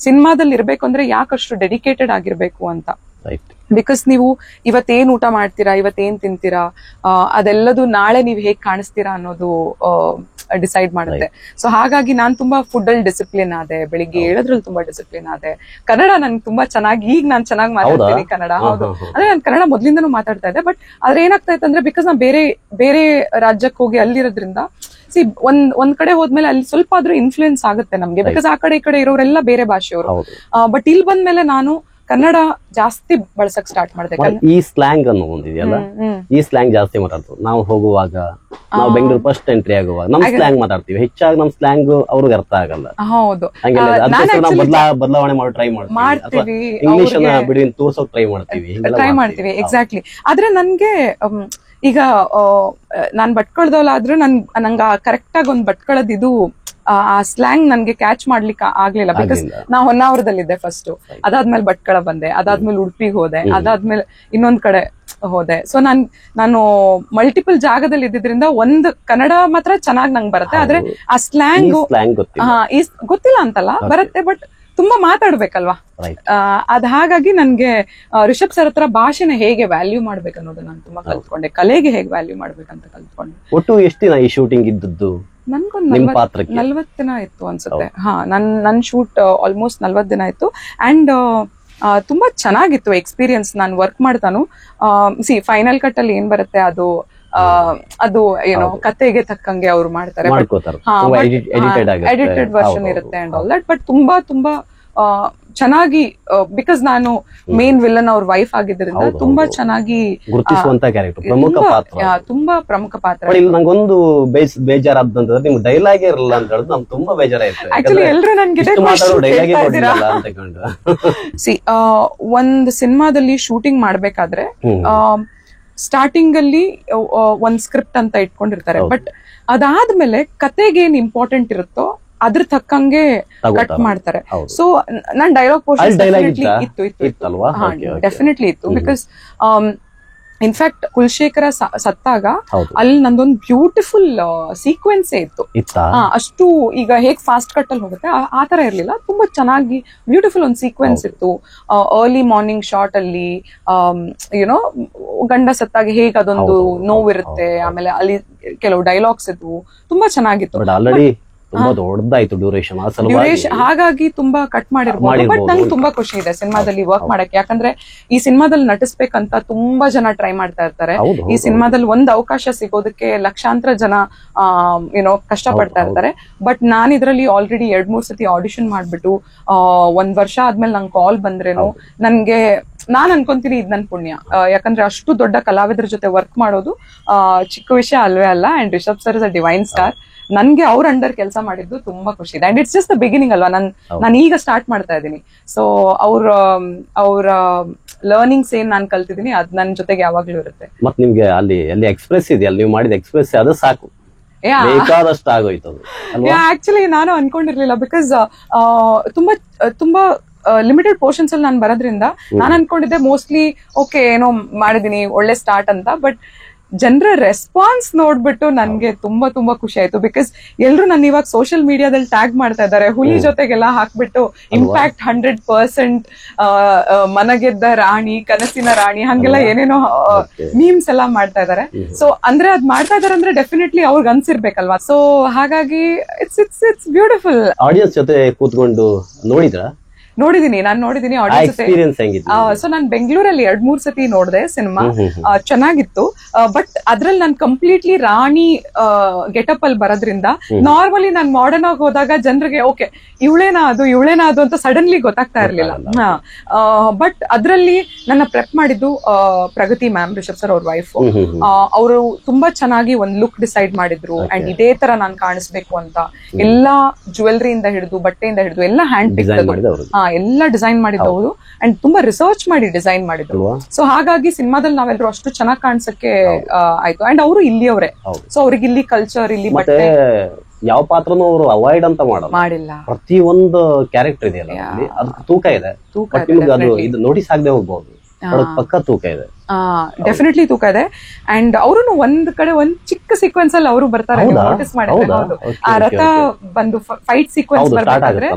ಸಿನಿಮಾದಲ್ಲಿ ಇರ್ಬೇಕು ಅಂದ್ರೆ ಯಾಕಷ್ಟು ಡೆಡಿಕೇಟೆಡ್ ಆಗಿರ್ಬೇಕು ಅಂತ. ರೈಟ್. ಬಿಕಾಸ್ ನೀವು ಇವತ್ತೇನ್ ಊಟ ಮಾಡ್ತೀರಾ, ಇವತ್ತೇನ್ ತಿಂತೀರಾ, ಅದೆಲ್ಲದು ನಾಳೆ ನೀವು ಹೇಗ್ ಕಾಣಿಸ್ತೀರಾ ಅನ್ನೋದು ಡಿಸೈಡ್ ಮಾಡುತ್ತೆ. ಸೊ ಹಾಗಾಗಿ ನಾನ್ ತುಂಬಾ ಫುಡ್ ಅಲ್ಲಿ ಡಿಸಿಪ್ಲಿನ್ ಆದೆ, ಬೆಳಿಗ್ಗೆ ಹೇಳೋದ್ರಲ್ಲಿ ತುಂಬಾ ಡಿಸಿಪ್ಲಿನ್ ಆದೆ. ಕನ್ನಡ ನನ್ಗೆ ತುಂಬಾ ಚೆನ್ನಾಗಿ, ಈಗ ನಾನ್ ಚೆನ್ನಾಗಿ ಮಾತಾಡ್ತೀನಿ ಕನ್ನಡ. ಹೌದು, ಅಂದ್ರೆ ನಾನು ಕನ್ನಡ ಮೊದ್ಲಿಂದನೂ ಮಾತಾಡ್ತಾ ಇದ್ದೆ. ಬಟ್ ಆದ್ರೆ ಏನಾಗ್ತಾ ಇತ್ತು ಅಂದ್ರೆ, ಬಿಕಾಸ್ ನಾ ಬೇರೆ ರಾಜ್ಯಕ್ಕೆ ಹೋಗಿ ಅಲ್ಲಿರೋದ್ರಿಂದ, ಒಂದ್ ಕಡೆ ಹೋದ್ಮೇಲೆ ಅಲ್ಲಿ ಸ್ವಲ್ಪ ಆದ್ರೂ ಇನ್ಫ್ಲೂಯೆನ್ಸ್ ಆಗುತ್ತೆ ನಮ್ಗೆ, ಬಿಕಾಸ್ ಆ ಕಡೆ ಈ ಕಡೆ ಇರೋರೆಲ್ಲ ಬೇರೆ ಭಾಷೆಯವರು. ಬಟ್ ಇಲ್ಲಿ ಬಂದ್ಮೇಲೆ ನಾನು ಕನ್ನಡ ಜಾಸ್ತಿ ಬಳಸಕ್ ಸ್ಟಾರ್ಟ್ ಮಾಡಿದೆ. ಈ ಸ್ಲ್ಯಾಂಗ್ ಅನ್ನೋ ಒಂದಿದೆಯಲ್ಲ, ಈ ಸ್ಲ್ಯಾಂಗ್ ಜಾಸ್ತಿ ಮಾತಾಡ್ತೀವಿ ನಾವು. ಹೋಗುವಾಗ ನಾವು ಬೆಂಗಳೂರು ಫಸ್ಟ್ ಎಂಟ್ರಿ ಆಗುವಾಗ ನಮ್ ಸ್ಲ್ಯಾಂಗ್ ಮಾತಾಡ್ತೀವಿ, ಹೆಚ್ಚಾಗಿ ನಮ್ ಸ್ಲ್ಯಾಂಗ್ ಅವ್ರಿಗೆ ಅರ್ಥ ಆಗಲ್ಲ. ಹೌದು, ಬದಲಾವಣೆ ಮಾಡೋ ಟ್ರೈ ಮಾಡ್ತೀವಿ, ಇಂಗ್ಲಿಷ್ ಅನ್ನ ಬಿಡಿ ತೋರ್ಸೋಕ್ ಟ್ರೈ ಮಾಡ್ತೀವಿ. ಎಕ್ಸಾಕ್ಟ್ಲಿ. ಆದ್ರೆ ನನ್ಗೆ ಈಗ ನಾನ್ ಭಟ್ಕಳದವಳಾದ್ರೂ ನಂಗ ಕರೆಕ್ಟ್ ಆಗಿ ಒಂದ್ ಭಟ್ಕಳದ್ ಇದು ಆ ಸ್ಲ್ಯಾಂಗ್ ನನ್ಗೆ ಕ್ಯಾಚ್ ಮಾಡ್ಲಿಕ್ಕೆ ಆಗ್ಲಿಲ್ಲ. ಬಿಕಾಸ್ ನಾ ಹೊನ್ನಾವರದಲ್ಲಿದ್ದೆ ಫಸ್ಟ್, ಅದಾದ್ಮೇಲೆ ಭಟ್ಕಳ ಬಂದೆ, ಅದಾದ್ಮೇಲೆ ಉಡುಪಿಗೆ ಹೋದೆ, ಅದಾದ್ಮೇಲೆ ಇನ್ನೊಂದ್ ಕಡೆ ಹೋದೆ. ಸೊ ನಾನು ಮಲ್ಟಿಪಲ್ ಜಾಗದಲ್ಲಿ ಇದ್ದಿದ್ರಿಂದ ಒಂದು ಕನ್ನಡ ಮಾತ್ರ ಚೆನ್ನಾಗ್ ನಂಗೆ ಬರುತ್ತೆ, ಆದ್ರೆ ಆ ಸ್ಲ್ಯಾಂಗ್ ಗೊತ್ತಿಲ್ಲ ಅಂತಲ್ಲ, ಬರುತ್ತೆ. ಬಟ್ ತುಂಬಾ ಮಾತಾಡ್ಬೇಕಲ್ವಾ, ಅದ್ ಹಾಗಾಗಿ ನನ್ಗೆ ರಿಷಬ್ ಸರ್ ಹತ್ರ ಭಾಷೆನ ಹೇಗೆ ವ್ಯಾಲ್ಯೂ ಮಾಡ್ಬೇಕು ಅನ್ನೋದು ನಾನು ತುಂಬಾ ಕಲ್ತ್ಕೊಂಡೆ, ಕಲೆಗೆ ಹೇಗೆ ವ್ಯಾಲ್ಯೂ ಮಾಡ್ಬೇಕಂತ ಕಲ್ತ್ಕೊಂಡೆ. ಒಟ್ಟು ಎಷ್ಟು ದಿನ ಈ ಶೂಟಿಂಗ್ ಇದ್ದದ್ದು? ನನ್ಗೊಂದು 40 ದಿನ ಇತ್ತು ಅನ್ಸುತ್ತೆ. ನನ್ ಶೂಟ್ ಆಲ್ಮೋಸ್ಟ್ 40 ದಿನ ಇತ್ತು. ಅಂಡ್ ತುಂಬಾ ಚೆನ್ನಾಗಿತ್ತು ಎಕ್ಸ್ಪೀರಿಯನ್ಸ್. ನಾನು ವರ್ಕ್ ಮಾಡ್ತಾನು ಫೈನಲ್ ಕಟ್ ಅಲ್ಲಿ ಏನ್ ಬರುತ್ತೆ ಅದು ಏನೋ ಕತೆಗೆ ತಕ್ಕಂಗೆ ಅವ್ರು ಮಾಡ್ತಾರೆ, ಎಡಿಟೆಡ್ ವರ್ಷನ್ ಇರುತ್ತೆ ಅಂಡ್ ಆಲ್ ದಟ್. ಬಟ್ ತುಂಬಾ ಚೆನ್ನಾಗಿ, ಬಿಕಾಸ್ ನಾನು ಮೇನ್ ವಿಲನ್ ಅವ್ರ ವೈಫ್ ಆಗಿದ್ದರಿಂದ ತುಂಬಾ ಚೆನ್ನಾಗಿ ಗುರುತಿಸುವಂತ ಕ್ಯಾರೆಕ್ಟರ್, ತುಂಬಾ ಪ್ರಮುಖ ಪಾತ್ರ. ನಂಗೊಂದು ಬೇಜಾರಾದಂತಂದ್ರೆ ನಿಮ್ ಡೈಲಾಗ್ ಇರಲ್ಲ ಅಂತ ಹೇಳಿದ್ರೆ ನಮ್ಗೆ ತುಂಬಾ ಬೇಜಾರಾಯ್ತು. ಆಕ್ಚುಲಿ ಎಲ್ರು ನನ್ಗೆ ಒಂದ್ ಸಿನಿಮಾದಲ್ಲಿ ಶೂಟಿಂಗ್ ಮಾಡ್ಬೇಕಾದ್ರೆ ಸ್ಟಾರ್ಟಿಂಗ್ ಅಲ್ಲಿ ಒಂದ್ ಸ್ಕ್ರಿಪ್ಟ್ ಅಂತ ಇಟ್ಕೊಂಡಿರ್ತಾರೆ. ಬಟ್ ಅದಾದ್ಮೇಲೆ ಕತೆಗೆ ಏನ್ ಇಂಪಾರ್ಟೆಂಟ್ ಇರುತ್ತೋ ಅದ್ರ ತಕ್ಕಂಗೆ ಕಟ್ ಮಾಡ್ತಾರೆ. ಸೊ ನಾನ್ ಡೈಲಾಗ್ ಪೋರ್ಷನ್ ಡೆಫಿನೆಟ್ಲಿ ಇತ್ತು. ಬಿಕಾಸ್ ಇನ್ಫ್ಯಾಕ್ಟ್ ಕುಲಶೇಖರ ಸತ್ತಾಗ ಅಲ್ಲಿ ನಂದೊಂದು ಬ್ಯೂಟಿಫುಲ್ ಸೀಕ್ವೆನ್ಸ್ ಇತ್ತು. ಅಷ್ಟು ಈಗ ಹೇಗ್ ಫಾಸ್ಟ್ ಕಟ್ ಅಲ್ಲಿ ಹೋಗುತ್ತೆ ಆ ತರ ಇರ್ಲಿಲ್ಲ, ತುಂಬಾ ಚೆನ್ನಾಗಿ ಬ್ಯೂಟಿಫುಲ್ ಒಂದು ಸೀಕ್ವೆನ್ಸ್ ಇತ್ತು. ಅರ್ಲಿ ಮಾರ್ನಿಂಗ್ ಶಾರ್ಟ್ ಅಲ್ಲಿ ಯುನೋ ಗಂಡ ಸತ್ತಾಗ ಹೇಗ್ ಅದೊಂದು ನೋವಿರುತ್ತೆ, ಆಮೇಲೆ ಅಲ್ಲಿ ಕೆಲವು ಡೈಲಾಗ್ಸ್ ಇದ್ವು, ತುಂಬಾ ಚೆನ್ನಾಗಿತ್ತು. ತುಂಬಾ ದೊಡ್ಡದಾಯ್ತು ಡ್ಯೂರೇಷನ್, ಹಾಗಾಗಿ ತುಂಬಾ ಕಟ್ ಮಾಡಿರ್ಬೋದು. ಬಟ್ ನಂಗೆ ತುಂಬಾ ಖುಷಿ ಇದೆ ಸಿನಿಮಾದಲ್ಲಿ ವರ್ಕ್ ಮಾಡಕ್ಕೆ, ಯಾಕಂದ್ರೆ ಈ ಸಿನಿಮಾದಲ್ಲಿ ನಟಿಸ್ಬೇಕಂತ ತುಂಬಾ ಜನ ಟ್ರೈ ಮಾಡ್ತಾ ಇರ್ತಾರೆ. ಈ ಸಿನಿಮಾದಲ್ಲಿ ಒಂದ್ ಅವಕಾಶ ಸಿಗೋದಕ್ಕೆ ಲಕ್ಷಾಂತರ ಜನ ಏನೋ ಕಷ್ಟ ಪಡ್ತಾ ಇರ್ತಾರೆ. ಬಟ್ ನಾನ್ ಇದ್ರಲ್ಲಿ ಆಲ್ರೆಡಿ 2-3 ಸತಿ ಆಡಿಷನ್ ಮಾಡ್ಬಿಟ್ಟು 1 ವರ್ಷ ಆದ್ಮೇಲೆ ನಂಗೆ ಕಾಲ್ ಬಂದ್ರೇನು ನನ್ಗೆ, ನಾನ್ ಅನ್ಕೊಂತೀನಿ ಇದ್ ನನ್ ಪುಣ್ಯ. ಯಾಕಂದ್ರೆ ಅಷ್ಟು ದೊಡ್ಡ ಕಲಾವಿದ್ರ ಜೊತೆ ವರ್ಕ್ ಮಾಡೋದು ಚಿಕ್ಕ ವಿಷಯ ಅಲ್ವೇ ಅಲ್ಲ. And Rishab sir is a divine star. ನನ್ಗೆ ಅವ್ರ ಅಂಡರ್ ಕೆಲಸ ಮಾಡಿದ್ದು ತುಂಬಾ ಖುಷಿ ಇದೆ. And it's just the beginning ಅಲ್ವಾ, ನಾನು ಈಗ ಸ್ಟಾರ್ಟ್ ಮಾಡ್ತಾ ಇದ್ದೀನಿ. ಸೊ ಅವ್ರ ಲರ್ನಿಂಗ್ಸ್ ಏನ್ ನಾನು ಕಲ್ತಿದ್ದೀನಿ ಅದ್ ನನ್ ಜೊತೆಗೆ ಯಾವಾಗ್ಲೂ ಇರುತ್ತೆ. ಮತ್ ನಿಮ್ಗೆ ಅಲ್ಲಿ ಎಕ್ಸ್ಪ್ರೆಸ್ ಇದೆಯಲ್ಲ, ನೀವು ಮಾಡಿದ ಎಕ್ಸ್ಪ್ರೆಸ್ ಅದು ಸಾಕು, ಬೇಕಾದಷ್ಟು ಆಗೋಯ್ತು. ಆಕ್ಚುಲಿ ನಾನು ಅನ್ಕೊಂಡಿರ್ಲಿಲ್ಲ, ಬಿಕಾಸ್ ತುಂಬಾ ಲಿಮಿಟೆಡ್ ಪೋರ್ಷನ್ಸ್ ಅಲ್ಲಿ ನಾನು ಬರೋದ್ರಿಂದ ನಾನು ಅನ್ಕೊಂಡಿದ್ದೆ ಮೋಸ್ಟ್ಲಿ ಓಕೆ ಏನೋ ಮಾಡಿದೀನಿ, ಒಳ್ಳೆ ಸ್ಟಾರ್ಟ್ ಅಂತ. ಬಟ್ ಜನರ ರೆಸ್ಪಾನ್ಸ್ ನೋಡ್ಬಿಟ್ಟು ನನ್ಗೆ ತುಂಬಾ ಖುಷಿ ಆಯ್ತು. ಬಿಕಾಸ್ ಎಲ್ರು ನನ್ನ ಇವಾಗ ಸೋಷಿಯಲ್ ಮೀಡಿಯಾದಲ್ಲಿ ಟ್ಯಾಗ್ ಮಾಡ್ತಾ ಇದ್ದಾರೆ, ಹುಲಿ ಜೊತೆಗೆಲ್ಲ ಹಾಕ್ಬಿಟ್ಟು ಇಂಪ್ಯಾಕ್ಟ್ 100%, ಮನಗೆದ್ದ ರಾಣಿ, ಕನಸಿನ ರಾಣಿ, ಹಂಗೆಲ್ಲ ಏನೇನೋ ಮೀಮ್ಸ್ ಎಲ್ಲ ಮಾಡ್ತಾ ಇದಾರೆ. ಸೊ ಅಂದ್ರೆ ಅದ್ ಮಾಡ್ತಾ ಇದಾರೆ ಅಂದ್ರೆ ಡೆಫಿನೆಟ್ಲಿ ಅವ್ರಿಗೆ ಅನ್ಸಿರ್ಬೇಕಲ್ವಾ. ಸೊ ಹಾಗಾಗಿ ಇಟ್ಸ್ ಬ್ಯೂಟಿಫುಲ್. ಆಡಿಯನ್ಸ್ ಜೊತೆ ಕೂತ್ಕೊಂಡು ನೋಡಿದೀನಿ ಆಡಿಯನ್ಸ್ ಜೊತೆ. ಸೊ ನಾನ್ ಬೆಂಗಳೂರಲ್ಲಿ 2-3 ಸತಿ ನೋಡಿದೆ ಸಿನಿಮಾ, ಚೆನ್ನಾಗಿತ್ತು. ಬಟ್ ಅದ್ರಲ್ಲಿ ನಾನ್ ಕಂಪ್ಲೀಟ್ಲಿ ರಾಣಿ ಗೆಟಪ್ ಅಲ್ಲಿ ಬರೋದ್ರಿಂದ ನಾರ್ಮಲಿ ನಾನ್ ಮಾಡರ್ನ್ ಆಗಿ ಹೋದಾಗ ಜನರಿಗೆ ಓಕೆ ಇವಳೇನಾ ಅದು ಅಂತ ಸಡನ್ಲಿ ಗೊತ್ತಾಗ್ತಾ ಇರ್ಲಿಲ್ಲ. ಬಟ್ ಅದ್ರಲ್ಲಿ ನನ್ನ ಪ್ರೆಪ್ ಮಾಡಿದ್ದು ಪ್ರಗತಿ ಮ್ಯಾಮ್, ರಿಷಬ್ ಸರ್ ಅವ್ರ ವೈಫ್. ಅವರು ತುಂಬಾ ಚೆನ್ನಾಗಿ ಒಂದ್ ಲುಕ್ ಡಿಸೈಡ್ ಮಾಡಿದ್ರು. ಅಂಡ್ ಇದೇ ತರ ನಾನ್ ಕಾಣಿಸ್ಬೇಕು ಅಂತ ಎಲ್ಲಾ ಜ್ಯುವೆಲ್ರಿಯಿಂದ ಹಿಡಿದು ಬಟ್ಟೆಯಿಂದ ಹಿಡಿದು ಎಲ್ಲ ಹ್ಯಾಂಡ್ ಪಿಕ್ ಎಲ್ಲ ಡಿಸೈನ್ ಮಾಡಿದ್ದವರು. ಅಂಡ್ ತುಂಬಾ ರಿಸರ್ಚ್ ಮಾಡಿ ಡಿಸೈನ್ ಮಾಡಿದ್ರು. ಸೊ ಹಾಗಾಗಿ ಸಿನಿಮಾದಲ್ಲಿ ನಾವೆಲ್ಲರೂ ಅಷ್ಟು ಚೆನ್ನಾಗಿ ಕಾಣಿಸಕ್ಕೆ ಆಯ್ತು. ಅಂಡ್ ಅವರು ಇಲ್ಲಿಯವರೇ, ಸೊ ಅವ್ರಿಗೆ ಇಲ್ಲಿ ಕಲ್ಚರ್, ಇಲ್ಲಿ ಬಟ್ಟೆ, ಯಾವ ಪಾತ್ರನೂ ಅವರು ಅವಾಯ್ಡ್ ಅಂತ ಮಾಡಿಲ್ಲ. ಪ್ರತಿ ಒಂದು ಕ್ಯಾರೆಕ್ಟರ್ ಇದೆಯಲ್ಲ ಅದು ತೂಕ ಇದೆ, ಅದು ಇದು ನೋಟಿಸ್ ಆಗದೆ ಹೋಗ್ಬಹುದು. ಪಕ್ಕ ತೂಕ ಇದೆ. ಡೆಫಿನೆಟ್ಲಿ ತೂಕ ಇದೆ. ಅಂಡ್ ಅವರು ಒಂದ್ ಕಡೆ ಒಂದ್ ಚಿಕ್ಕ ಸೀಕ್ವೆನ್ಸ್ ಅಲ್ಲಿ ಅವರು ಬರ್ತಾರೆ, ನೋಟಿಸ್ ಮಾಡಿದ್ರೆ. ಹೌದು, ಆ ರಥ ಬಂದು ಫೈಟ್ ಸೀಕ್ವೆನ್ಸ್ ಬರ್ಬೇಕಾದ್ರೆ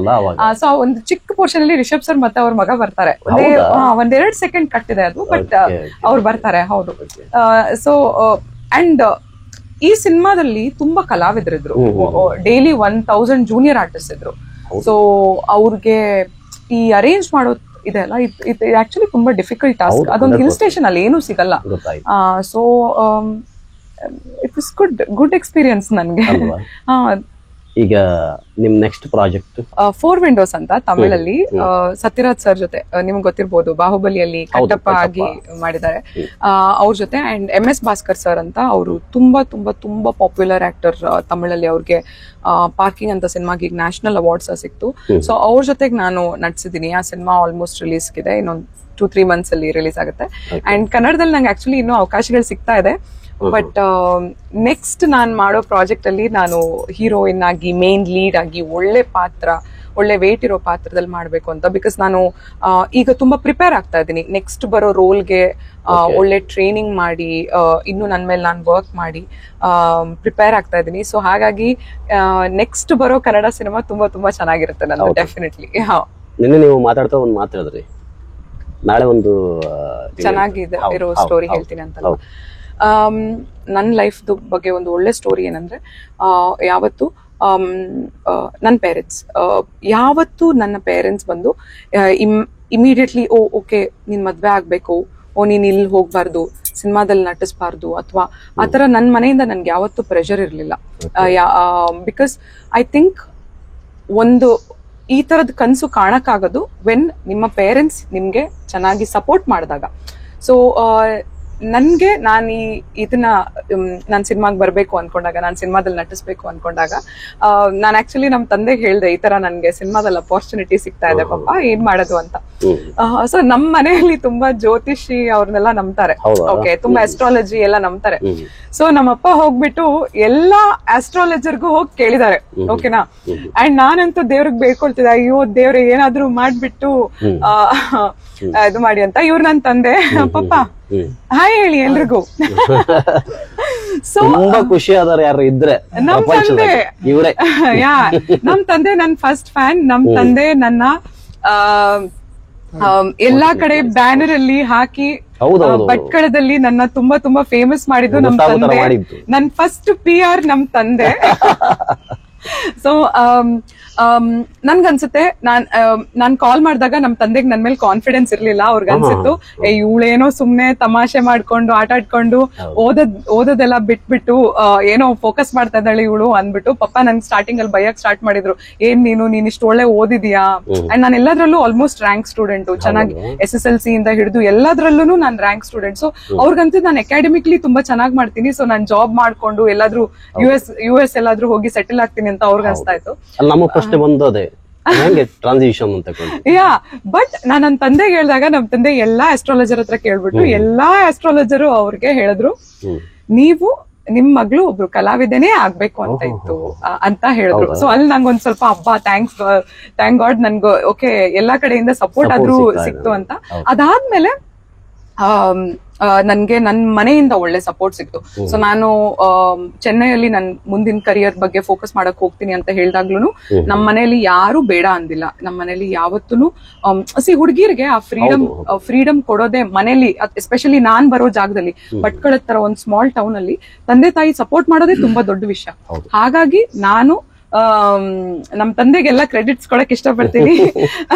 ಸೊ ಒಂದು ಚಿಕ್ಕ ಪೋರ್ಷನ್ ಅಲ್ಲಿ ರಿಷಬ್ ಸರ್ ಮತ್ತೆ ಅವ್ರ ಮಗ ಬರ್ತಾರೆ. ಒಂದೆರಡು ಸೆಕೆಂಡ್ ಕಟ್ ಇದೆ ಅದು, ಬಟ್ ಅವ್ರು ಬರ್ತಾರೆ. ಹೌದು. ಸೊ ಅಂಡ್ ಈ ಸಿನಿಮಾದಲ್ಲಿ ತುಂಬಾ ಕಲಾವಿದರಿದ್ರು. ಡೈಲಿ 1000 ಜೂನಿಯರ್ ಆರ್ಟಿಸ್ಟ್ ಇದ್ರು. ಸೊ ಅವ್ರಿಗೆ ಈ ಅರೇಂಜ್ ಮಾಡೋದು ಇದೆಲ್ಲ ಇದು ಆಕ್ಚುಲಿ ತುಂಬಾ ಡಿಫಿಕಲ್ಟ್ ಟಾಸ್ಕ್. ಅದೊಂದು ಹಿಲ್ ಸ್ಟೇಷನ್ ಅಲ್ಲಿ ಏನೂ ಸಿಗಲ್ಲ. So it was good experience ನನ್ಗೆ. ಈಗ ನಿಮ್ ನೆಕ್ಸ್ಟ್ ಪ್ರಾಜೆಕ್ಟ್ 4 ವಿಂಡೋಸ್ ಅಂತ ತಮಿಳಲ್ಲಿ ಸತ್ಯರಾಜ್ ಸರ್ ಜೊತೆ, ನಿಮ್ಗೆ ಗೊತ್ತಿರ್ಬೋದು, ಬಾಹುಬಲಿಯಲ್ಲಿ ಕಟ್ಟಪ್ಪ ಆಗಿ ಮಾಡಿದ್ದಾರೆ ಅವ್ರ ಜೊತೆ. ಅಂಡ್ MS ಭಾಸ್ಕರ್ ಸರ್ ಅಂತ, ಅವರು ತುಂಬಾ ತುಂಬಾ ತುಂಬಾ ಪಾಪ್ಯುಲರ್ ಆಕ್ಟರ್ ತಮಿಳಲ್ಲಿ. ಅವ್ರಿಗೆ ಪಾರ್ಕಿಂಗ್ ಅಂತ ಸಿನಿಮಾಗೆ ಈಗ ನ್ಯಾಷನಲ್ ಅವಾರ್ಡ್ಸ್ ಸಿಕ್ತು. ಸೊ ಅವ್ರ ಜೊತೆಗೆ ನಾನು ನಟಿಸಿದೀನಿ. ಆ ಸಿನಿಮಾ ಆಲ್ಮೋಸ್ಟ್ ರಿಲೀಸ್ ಇದೆ, ಇನ್ನೊಂದು 2-3 months ಅಲ್ಲಿ ರಿಲೀಸ್ ಆಗುತ್ತೆ. ಅಂಡ್ ಕನ್ನಡದಲ್ಲಿ ನಂಗೆ ಆಕ್ಚುಲಿ ಇನ್ನೂ ಅವಕಾಶಗಳು ಸಿಗ್ತಾ ಇದೆ. ಬಟ್ ನೆಕ್ಸ್ಟ್ ನಾನ್ ಮಾಡೋ ಪ್ರಾಜೆಕ್ಟ್ ಅಲ್ಲಿ ನಾನು ಹೀರೋಯಿನ್ ಆಗಿ, ಮೇನ್ ಲೀಡ್ ಆಗಿ, ಒಳ್ಳೆ ಪಾತ್ರ, ಒಳ್ಳೆ ವೇಟ್ ಇರೋ ಪಾತ್ರದಲ್ಲಿ ಮಾಡ್ಬೇಕು ಅಂತ. ಬಿಕಾಸ್ ನಾನು ಈಗ ತುಂಬಾ ಪ್ರಿಪೇರ್ ಆಗ್ತಾ ಇದ್ದೀನಿ ನೆಕ್ಸ್ಟ್ ಬರೋ ರೋಲ್ಗೆ. ಒಳ್ಳೆ ಟ್ರೈನಿಂಗ್ ಮಾಡಿ, ಇನ್ನು ನನ್ನ ಮೇಲೆ ನಾನು ವರ್ಕ್ ಮಾಡಿ ಪ್ರಿಪೇರ್ ಆಗ್ತಾ ಇದ್ದೀನಿ. ಸೊ ಹಾಗಾಗಿ ನೆಕ್ಸ್ಟ್ ಬರೋ ಕನ್ನಡ ಸಿನಿಮಾ ತುಂಬಾ ತುಂಬಾ ಚೆನ್ನಾಗಿರುತ್ತೆ ನಾನು, ಡೆಫಿನೆಟ್ಲಿ. ನಿನ್ನೆ ನೀವು ಮಾತಾಡ್ತಾ ಒಂದು ಮಾತಾಡಿದ್ರಿ, ನಾಳೆ ಒಂದು ಚೆನ್ನಾಗಿದೆ ಇರೋ ಸ್ಟೋರಿ ಹೇಳ್ತೀನಿ ಅಂತ. ನನ್ನ ಲೈಫ್ ಬಗ್ಗೆ ಒಂದು ಒಳ್ಳೆ ಸ್ಟೋರಿ ಏನಂದ್ರೆ, ಯಾವತ್ತು ನನ್ನ ಪೇರೆಂಟ್ಸ್ ಯಾವತ್ತು ನನ್ನ ಪೇರೆಂಟ್ಸ್ ಬಂದು ಇಮಿಡಿಯೇಟ್ಲಿ ಓಕೆ ನೀನ್ ಮದ್ವೆ ಆಗ್ಬೇಕು, ನೀನ್ ಇಲ್ಲಿ ಹೋಗ್ಬಾರ್ದು, ಸಿನಿಮಾದಲ್ಲಿ ನಟಿಸ್ಬಾರ್ದು ಅಥವಾ ಆತರ ನನ್ನ ಮನೆಯಿಂದ ನನ್ಗೆ ಯಾವತ್ತು ಪ್ರೆಷರ್ ಇರ್ಲಿಲ್ಲ. ಬಿಕಾಸ್ ಐ ಥಿಂಕ್ ಒಂದು ಈ ತರದ ಕನ್ಸು ಕಾಣಕ್ಕಾಗೋದು ವೆನ್ ನಿಮ್ಮ ಪೇರೆಂಟ್ಸ್ ನಿಮ್ಗೆ ಚೆನ್ನಾಗಿ ಸಪೋರ್ಟ್ ಮಾಡಿದಾಗ. ಸೊ ನನ್ಗೆ ನಾನು ಇದನ್ನ ನಾನ್ ಸಿನಿಮಾಗ್ ಬರ್ಬೇಕು ಅನ್ಕೊಂಡಾಗ, ನಾನ್ ಸಿನಿಮಾದಲ್ಲಿ ನಟಿಸ್ಬೇಕು ಅನ್ಕೊಂಡಾಗ, ನಾನ್ ಆಕ್ಚುಲಿ ನಮ್ ತಂದೆಗೆ ಹೇಳ್ದೆ, ಈ ತರ ನನ್ಗೆ ಸಿನಿಮಾದಲ್ಲಿ ಅಪರ್ಚುನಿಟಿ ಸಿಗ್ತಾ ಇದೆ ಪಾಪ, ಏನ್ ಮಾಡೋದು ಅಂತ. ಸೊ ನಮ್ ಮನೆಯಲ್ಲಿ ತುಂಬಾ ಜ್ಯೋತಿಷಿ ಅವ್ರನ್ನೆಲ್ಲ ನಂಬ್ತಾರೆ, ಓಕೆ, ತುಂಬಾ ಅಸ್ಟ್ರಾಲಜಿ ಎಲ್ಲ ನಂಬ್ತಾರೆ. ಸೊ ನಮ್ಮಪ್ಪ ಹೋಗ್ಬಿಟ್ಟು ಎಲ್ಲಾ ಆಸ್ಟ್ರಾಲಜರ್ಗೂ ಹೋಗಿ ಕೇಳಿದಾರೆ, ಓಕೆನಾ. ಅಂಡ್ ನಾನಂತೂ ದೇವ್ರಿಗೆ ಬೇಡ್ಕೊಳ್ತಿದ್ದೆ, ಅಯ್ಯೋ ದೇವ್ರೆ ಏನಾದ್ರು ಮಾಡ್ಬಿಟ್ಟು ಇದು ಮಾಡಿ ಅಂತ. ಇವ್ರು ನನ್ ತಂದೆ, ಪಪ್ಪ ಹಾಯ್ ಹೇಳಿ ಎಲ್ರಿಗೂ. ಸೊ ಖುಷಿ ಆದ್ರೆ ಯಾರು ಇದ್ರೆ ನಮ್ ತಂದೆ, ನಮ್ ತಂದೆ ನನ್ ಫಸ್ಟ್ ಫ್ಯಾನ್. ನಮ್ ತಂದೆ ನನ್ನ ಎಲ್ಲಾ ಕಡೆ ಬ್ಯಾನರ್ ಅಲ್ಲಿ ಹಾಕಿ ಭಟ್ಕಳದಲ್ಲಿ ನನ್ನ ತುಂಬಾ ತುಂಬಾ ಫೇಮಸ್ ಮಾಡಿದ್ದು ನಮ್ ತಂದೆ. ನನ್ ಫಸ್ಟ್ PR ನಮ್ ತಂದೆ. ಸೊ ನನ್ಗನ್ಸುತ್ತೆ ನಾನ್ ಕಾಲ್ ಮಾಡಿದಾಗ ನಮ್ ತಂದೆಗೆ ನನ್ ಮೇಲೆ ಕಾನ್ಫಿಡೆನ್ಸ್ ಇರ್ಲಿಲ್ಲ. ಅವ್ರಿಗೆ ಅನ್ಸಿತ್ತು ಇವಳೇನೋ ಸುಮ್ನೆ ತಮಾಷೆ ಮಾಡ್ಕೊಂಡು ಆಟ ಆಡ್ಕೊಂಡು ಓದೋದೆಲ್ಲ ಬಿಟ್ಬಿಟ್ಟು ಏನೋ ಫೋಕಸ್ ಮಾಡ್ತಾ ಇದ್ದಾಳೆ ಇವಳು ಅಂದ್ಬಿಟ್ಟು ಪಪ್ಪ ನನ್ಗೆ ಸ್ಟಾರ್ಟಿಂಗ್ ಅಲ್ಲಿ ಬೈಯಕ್ ಸ್ಟಾರ್ಟ್ ಮಾಡಿದ್ರು. ನೀನ್ ಇಷ್ಟು ಒಳ್ಳೆ ಓದಿದ್ಯಾ? ಅಂಡ್ ನಾನು ಎಲ್ಲದ್ರಲ್ಲೂ ಆಲ್ಮೋಸ್ಟ್ ರ್ಯಾಂಕ್ ಸ್ಟೂಡೆಂಟ್, ಚೆನ್ನಾಗಿ SSLC ಇಂದ ಹಿಡಿದು ಎಲ್ಲದ್ರಲ್ಲೂ ನಾನ್ ರ್ಯಾಂಕ್ ಸ್ಟೂಡೆಂಟ್. ಸೊ ಅವ್ರಿಗಂತೂ ನಾನು ಅಕಾಡೆಮಿಕ್ಲಿ ತುಂಬಾ ಚೆನ್ನಾಗಿ ಮಾಡ್ತೀನಿ. ಸೊ ನಾನ್ ಜಾಬ್ ಮಾಡ್ಕೊಂಡು ಎಲ್ಲಾದ್ರೂ US ಎಲ್ಲಾದ್ರೂ ಹೋಗಿ ಸೆಟಲ್ ಆಗ್ತೀನಿ ಅಂತ ಅವ್ರಿಗೆ ಅನ್ಸ್ತಾ ಇತ್ತು. ಬಂದದೆ ಟ್ರಾನ್ಸಿಷನ್ ಅಂತ. ಬಟ್ ನಾನ್ ನನ್ನ ತಂದೆಗೆ ಹೇಳಿದಾಗ ನಮ್ ತಂದೆ ಎಲ್ಲಾ ಆಸ್ಟ್ರಾಲಜರ್ ಹತ್ರ ಕೇಳ್ಬಿಟ್ಟು ಎಲ್ಲಾ ಆಸ್ಟ್ರಾಲಜರು ಅವ್ರಿಗೆ ಹೇಳಿದ್ರು, ನೀವು ನಿಮ್ ಮಗಳು ಒಬ್ರು ಕಲಾವಿದನೇ ಆಗ್ಬೇಕು ಅಂತ ಇತ್ತು ಅಂತ ಹೇಳಿದ್ರು. ಸೊ ಅಲ್ಲಿ ನಂಗೊಂದ್ ಸ್ವಲ್ಪ ಹಬ್ಬ, ಥ್ಯಾಂಕ್ ಗಾಡ್ ನನ್ಗೆ ಓಕೆ ಎಲ್ಲಾ ಕಡೆಯಿಂದ ಸಪೋರ್ಟ್ ಆದ್ರೂ ಸಿಕ್ತು ಅಂತ. ಅದಾದ್ಮೇಲೆ ನನ್ಗೆ ನನ್ ಮನೆಯಿಂದ ಒಳ್ಳೆ ಸಪೋರ್ಟ್ ಸಿಕ್ತು. ಸೊ ನಾನು ಚೆನ್ನೈಯಲ್ಲಿ ನನ್ ಮುಂದಿನ ಕರಿಯರ್ ಬಗ್ಗೆ ಫೋಕಸ್ ಮಾಡಕ್ ಹೋಗ್ತೀನಿ ಅಂತ ಹೇಳ್ದಾಗ್ಲೂ ನಮ್ ಮನೆಯಲ್ಲಿ ಯಾರು ಬೇಡ ಅಂದಿಲ್ಲ. ನಮ್ ಮನೇಲಿ ಯಾವತ್ತೂ ಹುಡುಗಿರಿಗೆ ಆ ಫ್ರೀಡಮ್ ಕೊಡೋದೇ ಮನೇಲಿ, ಎಸ್ಪೆಷಲಿ ನಾನ್ ಬರೋ ಜಾಗದಲ್ಲಿ ಭಟ್ಕಳದ ತರ ಒಂದ್ ಸ್ಮಾಲ್ ಟೌನ್ ಅಲ್ಲಿ ತಂದೆ ತಾಯಿ ಸಪೋರ್ಟ್ ಮಾಡೋದೇ ತುಂಬಾ ದೊಡ್ಡ ವಿಷಯ. ಹಾಗಾಗಿ ನಾನು ನಮ್ ತಂದೆಗೆಲ್ಲ ಕ್ರೆಡಿಟ್ಸ್ ಕೊಡಕ್ ಇಷ್ಟಪಡ್ತೀನಿ.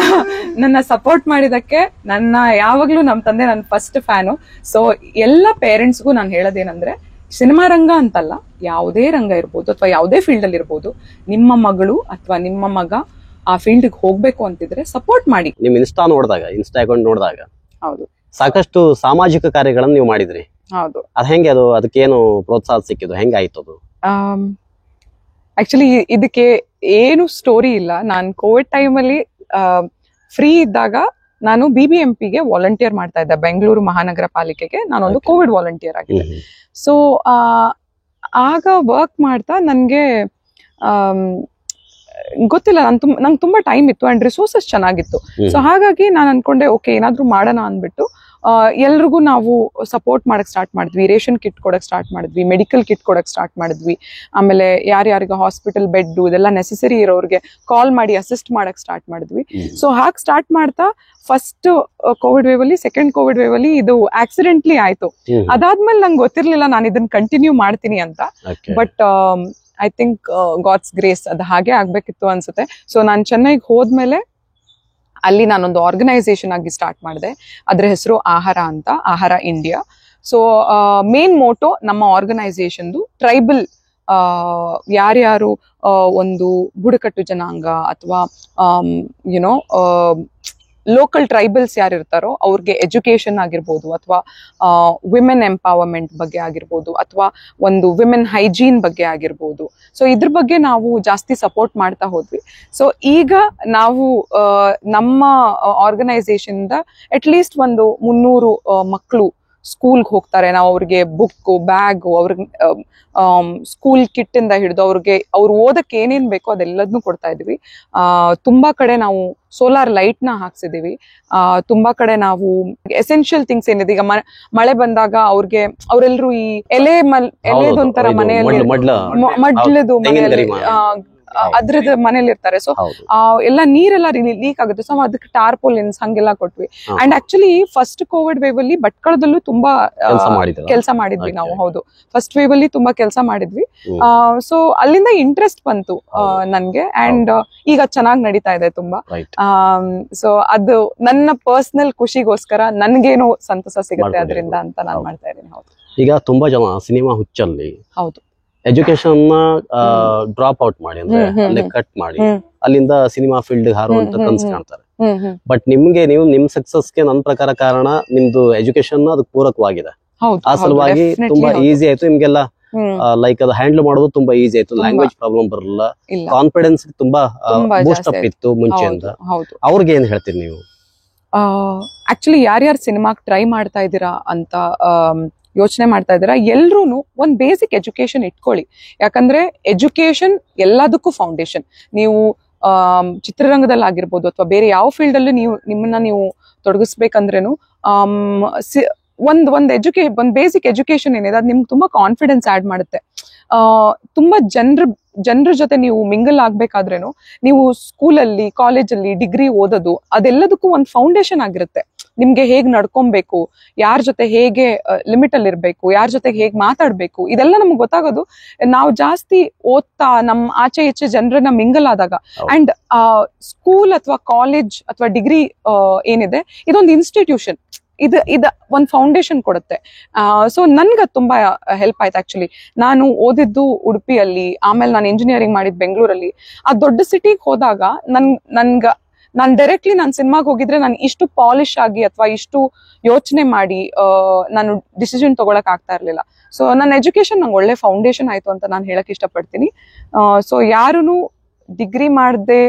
ನನ್ನ ಸಪೋರ್ಟ್ ಮಾಡಿದಕ್ಕೆ. ನನ್ನ ಯಾವಾಗ್ಲೂ ನಮ್ ತಂದೆ ನನ್ನ ಫಸ್ಟ್ ಫ್ಯಾನು. ಸೊ ಎಲ್ಲ ಪೇರೆಂಟ್ಸ್ಗೂ ನಾನು ಹೇಳೋದೇನಂದ್ರೆ, ಸಿನಿಮಾ ರಂಗ ಅಂತಲ್ಲ, ಯಾವುದೇ ರಂಗ ಇರ್ಬೋದು ಅಥವಾ ಯಾವುದೇ ಫೀಲ್ಡ್ ಅಲ್ಲಿ ಇರ್ಬೋದು, ನಿಮ್ಮ ಮಗಳು ಅಥವಾ ನಿಮ್ಮ ಮಗ ಆ ಫೀಲ್ಡ್ ಹೋಗ್ಬೇಕು ಅಂತಿದ್ರೆ ಸಪೋರ್ಟ್ ಮಾಡಿ. ನಿಮ್ ಇನ್ಸ್ಟಾ ಅಕೌಂಟ್ ನೋಡಿದಾಗ ಹೌದು, ಸಾಕಷ್ಟು ಸಾಮಾಜಿಕ ಕಾರ್ಯಗಳನ್ನು ನೀವು ಮಾಡಿದ್ರಿ. ಹೌದು. ಅದ್ ಹೆಂಗೆ, ಅದಕ್ಕೇನು ಪ್ರೋತ್ಸಾಹ ಸಿಕ್ಕಿದ್ದು, ಹೆಂಗಾಯ್ತು ಅದು? ಆಕ್ಚುಲಿ ಇದಕ್ಕೆ ಏನು ಸ್ಟೋರಿ ಇಲ್ಲ. ನಾನು ಕೋವಿಡ್ ಟೈಮಲ್ಲಿ ಫ್ರೀ ಇದ್ದಾಗ ನಾನು BBMPಗೆ ವಾಲಂಟಿಯರ್ ಮಾಡ್ತಾ ಇದ್ದೆ, ಬೆಂಗಳೂರು ಮಹಾನಗರ ಪಾಲಿಕೆಗೆ ನಾನೊಂದು ಕೋವಿಡ್ ವಾಲಂಟಿಯರ್ ಆಗಿದ್ದೆ. ಸೊ ಆಗ ವರ್ಕ್ ಮಾಡ್ತಾ ನನ್ಗೆ ಗೊತ್ತಿಲ್ಲ, ನಂಗೆ ತುಂಬಾ ಟೈಮ್ ಇತ್ತು ಅಂಡ್ ರಿಸೋರ್ಸಸ್ ಚೆನ್ನಾಗಿತ್ತು. ಸೊ ಹಾಗಾಗಿ ನಾನು ಅನ್ಕೊಂಡೆ ಓಕೆ ಏನಾದ್ರು ಮಾಡೋಣ ಅಂದ್ಬಿಟ್ಟು ಎಲ್ರಿಗೂ ನಾವು ಸಪೋರ್ಟ್ ಮಾಡಕ್ ಸ್ಟಾರ್ಟ್ ಮಾಡಿದ್ವಿ, ರೇಷನ್ ಕಿಟ್ ಕೊಡಕ್ ಸ್ಟಾರ್ಟ್ ಮಾಡಿದ್ವಿ, ಮೆಡಿಕಲ್ ಕಿಟ್ ಕೊಡಕ್ ಸ್ಟಾರ್ಟ್ ಮಾಡಿದ್ವಿ. ಆಮೇಲೆ ಯಾರ್ಯಾರಿಗೆ ಹಾಸ್ಪಿಟಲ್ ಬೆಡ್ ಇದೆಲ್ಲ ನೆಸೆಸರಿ ಇರೋರಿಗೆ ಕಾಲ್ ಮಾಡಿ ಅಸಿಸ್ಟ್ ಮಾಡಕ್ ಸ್ಟಾರ್ಟ್ ಮಾಡಿದ್ವಿ. ಸೊ ಹಾಗೆ ಸ್ಟಾರ್ಟ್ ಮಾಡ್ತಾ ಫಸ್ಟ್ ಕೋವಿಡ್ ವೇವ್ ಅಲ್ಲಿ, ಸೆಕೆಂಡ್ ಕೋವಿಡ್ ವೇವ್ ಅಲ್ಲಿ ಇದು ಆಕ್ಸಿಡೆಂಟ್ಲಿ ಆಯ್ತು. ಅದಾದ್ಮೇಲೆ ನಂಗೆ ಗೊತ್ತಿರ್ಲಿಲ್ಲ ನಾನು ಇದನ್ನ ಕಂಟಿನ್ಯೂ ಮಾಡ್ತೀನಿ ಅಂತ. But I think God's grace ಅದು ಹಾಗೆ ಆಗ್ಬೇಕಿತ್ತು ಅನ್ಸುತ್ತೆ. ಸೊ ನಾನು ಚೆನ್ನೈಗೆ ಹೋದ್ಮೇಲೆ ಅಲ್ಲಿ ನಾನೊಂದು ಆರ್ಗನೈಸೇಷನ್ ಆಗಿ ಸ್ಟಾರ್ಟ್ ಮಾಡಿದೆ. ಅದ್ರ ಹೆಸರು ಆಹಾರ ಅಂತ, ಆಹಾರ ಇಂಡಿಯಾ. ಸೊ ಮೇನ್ ಮೋಟೋ ನಮ್ಮ ಆರ್ಗನೈಸೇಷನ್ದು ಟ್ರೈಬಲ್ ಯಾರ್ಯಾರು ಒಂದು ಬುಡಕಟ್ಟು ಜನಾಂಗ ಅಥವಾ ಯುನೋ ಲೋಕಲ್ ಟ್ರೈಬಲ್ಸ್ ಯಾರು ಇರ್ತಾರೋ ಅವ್ರಿಗೆ ಎಜುಕೇಶನ್ ಆಗಿರ್ಬೋದು, ಅಥವಾ ವಿಮೆನ್ ಎಂಪವರ್ಮೆಂಟ್ ಬಗ್ಗೆ ಆಗಿರ್ಬೋದು, ಅಥವಾ ಒಂದು ವಿಮೆನ್ ಹೈಜೀನ್ ಬಗ್ಗೆ ಆಗಿರ್ಬೋದು. ಸೊ ಇದ್ರ ಬಗ್ಗೆ ನಾವು ಜಾಸ್ತಿ ಸಪೋರ್ಟ್ ಮಾಡ್ತಾ ಹೋದ್ವಿ. ಸೊ ಈಗ ನಾವು ನಮ್ಮ ಆರ್ಗನೈಸೇಷನ್ ಇಂದ ಅಟ್ಲೀಸ್ಟ್ ಒಂದು 300 ಮಕ್ಕಳು ಸ್ಕೂಲ್ಗೆ ಹೋಗ್ತಾರೆ. ನಾವು ಅವ್ರಿಗೆ ಬುಕ್, ಬ್ಯಾಗ್, ಅವ್ರಿಗೆ ಸ್ಕೂಲ್ ಕಿಟ್ ಇಂದ ಹಿಡಿದು ಅವ್ರಿಗೆ ಅವ್ರು ಓದಕ್ಕೆ ಏನೇನ್ ಬೇಕೋ ಅದೆಲ್ಲದನ್ನು ಕೊಡ್ತಾ ಇದೀವಿ. ತುಂಬಾ ಕಡೆ ನಾವು ಸೋಲಾರ್ ಲೈಟ್ ನ ಹಾಕ್ಸಿದೀವಿ. ತುಂಬಾ ಕಡೆ ನಾವು ಎಸೆನ್ಷಿಯಲ್ ಥಿಂಗ್ಸ್ ಏನಿದೆ, ಈಗ ಮಳೆ ಬಂದಾಗ ಅವ್ರಿಗೆ ಅವರೆಲ್ಲರೂ ಈ ಎಲೆದೊಂಥರ ಮನೆಯಲ್ಲಿ ಮಡ್ಲದು ಮನೆಯಲ್ಲಿ ಅದ್ರದ್ದು ಮನೇಲಿ ಇರ್ತಾರೆ. ಸೊ ಎಲ್ಲ ನೀರೆಲ್ಲ ಲೀಕ್ ಆಗುತ್ತೆ. ಸೊ ಅದಕ್ಕೆ ಟಾರ್ಪೋಲಿನ್ಸ್ ಹಂಗೆಲ್ಲ ಕೊಟ್ವಿ. And actually first Covid wave ಅಲ್ಲಿ ಭಟ್ಕಳದಲ್ಲೂ ತುಂಬಾ ಕೆಲಸ ಮಾಡಿದ್ವಿ ನಾವು. ಹೌದು, ಫಸ್ಟ್ ವೇವ್ ಅಲ್ಲಿ ತುಂಬಾ ಕೆಲಸ ಮಾಡಿದ್ವಿ. ಸೊ ಅಲ್ಲಿಂದ ಇಂಟ್ರೆಸ್ಟ್ ಬಂತು ನನ್ಗೆ. ಅಂಡ್ ಈಗ ಚೆನ್ನಾಗಿ ನಡೀತಾ ಇದೆ ತುಂಬಾ. ಸೊ ಅದು ನನ್ನ ಪರ್ಸನಲ್ ಖುಷಿಗೋಸ್ಕರ ನನ್ಗೇನೋ ಸಂತಸ ಸಿಗುತ್ತೆ ಅದರಿಂದ ಅಂತ ನಾನು ಮಾಡ್ತಾ ಇದ್ದೀನಿ. ಹೌದು, ಈಗ ತುಂಬಾ ಜನ ಸಿನಿಮಾ ಹುಚ್ಚಲ್ಲಿ ಹೌದು ಎಜುಕೇಶನ್ ಡ್ರಾಪ್ ಔಟ್ ಮಾಡಿ, ಅಂದ್ರೆ ಅಲ್ಲೇ ಕಟ್ ಮಾಡಿ ಅಲ್ಲಿಂದ ಸಿನಿಮಾ ಫೀಲ್ಡ್ ಹಾರುವಂತ ಕನ್ಸ್ ಕಾಣ್ತಾರೆ. ಬಟ್ ನಿಮ್ಗೆ ನಿಮ್ ಸಕ್ಸಸ್ಗೆ ನನ್ನ ಪ್ರಕಾರ ಕಾರಣ ನಿಮ್ದು ಎಜುಕೇಶನ್ ಅದಕ್ಕೆ ಪೂರಕವಾಗಿದೆ. ಆ ಸಲುವಾಗಿ ತುಂಬಾ ಈಸಿ ಆಯ್ತು ನಿಮ್ಗೆಲ್ಲ. ಲೈಕ್ ಅದು ಹ್ಯಾಂಡಲ್ ಮಾಡೋದು ತುಂಬಾ ಈಸಿ ಆಯ್ತು. ಲ್ಯಾಂಗ್ವೇಜ್ ಪ್ರಾಬ್ಲಮ್ ಬರಲ್ಲ, ಕಾನ್ಫಿಡೆನ್ಸ್ ತುಂಬಾ ಬೂಸ್ಟ್ ಅಪ್ ಇತ್ತು ಮುಂಚೆಯಿಂದ. ಅವ್ರಿಗೆ ಏನ್ ಹೇಳ್ತೀರಿ ನೀವು? ಆಕ್ಚುಲಿ ಯಾರ್ಯಾರು ಸಿನಿಮಾಗ್ ಟ್ರೈ ಮಾಡ್ತಾ ಇದ್ದೀರಾ ಅಂತ ಯೋಚನೆ ಮಾಡ್ತಾ ಇದ್ದೀರಾ, ಎಲ್ರೂನು ಒಂದ್ ಬೇಸಿಕ್ ಎಜುಕೇಶನ್ ಇಟ್ಕೊಳ್ಳಿ. ಯಾಕಂದ್ರೆ ಎಜುಕೇಶನ್ ಎಲ್ಲದಕ್ಕೂ ಫೌಂಡೇಶನ್. ನೀವು ಚಿತ್ರರಂಗದಲ್ಲಿ ಆಗಿರ್ಬೋದು ಅಥವಾ ಬೇರೆ ಯಾವ ಫೀಲ್ಡ್ ಅಲ್ಲಿ ನಿಮ್ಮನ್ನ ನೀವು ತೊಡಗಿಸ್ಬೇಕಂದ್ರೇನು ಒಂದ್ ಬೇಸಿಕ್ ಎಜುಕೇಶನ್ ಏನಿದೆ ಅದು ನಿಮ್ಗೆ ತುಂಬಾ ಕಾನ್ಫಿಡೆನ್ಸ್ ಆಡ್ ಮಾಡುತ್ತೆ. ತುಂಬಾ ಜನರ ಜೊತೆ ನೀವು ಮಿಂಗಲ್ ಆಗ್ಬೇಕಾದ್ರೇನು ನೀವು ಸ್ಕೂಲಲ್ಲಿ, ಕಾಲೇಜಲ್ಲಿ ಡಿಗ್ರಿ ಓದೋದು ಅದೆಲ್ಲದಕ್ಕೂ ಒಂದು ಫೌಂಡೇಶನ್ ಆಗಿರುತ್ತೆ. ನಿಮ್ಗೆ ಹೇಗ್ ನಡ್ಕೊಬೇಕು, ಯಾರ ಜೊತೆ ಹೇಗೆ ಲಿಮಿಟ್ ಅಲ್ಲಿ ಇರ್ಬೇಕು, ಯಾರ ಜೊತೆಗೆ ಹೇಗ್ ಮಾತಾಡ್ಬೇಕು, ಇದೆಲ್ಲ ನಮ್ಗೆ ಗೊತ್ತಾಗೋದು ನಾವು ಜಾಸ್ತಿ ಓದ್ತಾ ನಮ್ ಆಚೆ ಈಚೆ ಜನರನ್ನ ಮಿಂಗಲ್ ಆದಾಗ. ಅಂಡ್ ಸ್ಕೂಲ್ ಅಥವಾ ಕಾಲೇಜ್ ಅಥವಾ ಡಿಗ್ರಿ ಏನಿದೆ ಇದೊಂದು ಇನ್ಸ್ಟಿಟ್ಯೂಷನ್. ಇದು ಒಂದ್ ಫೌಂಡೇಶನ್ ಕೊಡುತ್ತೆ. ಸೊ ನನ್ಗೆ ತುಂಬಾ ಹೆಲ್ಪ್ ಆಯ್ತು. ಆಕ್ಚುಲಿ ನಾನು ಓದಿದ್ದು ಉಡುಪಿಯಲ್ಲಿ, ಆಮೇಲೆ ನಾನು ಇಂಜಿನಿಯರಿಂಗ್ ಮಾಡಿದ್ ಬೆಂಗಳೂರಲ್ಲಿ. ಆ ದೊಡ್ಡ ಸಿಟಿಗೆ ಹೋದಾಗ ನಾನು ಡೈರೆಕ್ಟ್ಲಿ ನಾನು ಸಿನಿಮಾಗೆ ಹೋಗಿದ್ರೆ ನಾನು ಇಷ್ಟು ಪಾಲಿಶ್ ಆಗಿ ಅಥವಾ ಇಷ್ಟು ಯೋಚನೆ ಮಾಡಿ ನಾನು ಡಿಸಿಷನ್ ತಗೊಳಕ್ ಆಗ್ತಾ ಇರ್ಲಿಲ್ಲ. ಸೊ ನನ್ನ ಎಜುಕೇಶನ್ ನಂಗೆ ಒಳ್ಳೆ ಫೌಂಡೇಶನ್ ಆಯ್ತು ಅಂತ ನಾನು ಹೇಳಕ್ ಇಷ್ಟಪಡ್ತೀನಿ. ಸೊ ಯಾರು ಡಿಗ್ರಿ ಮಾಡದೆ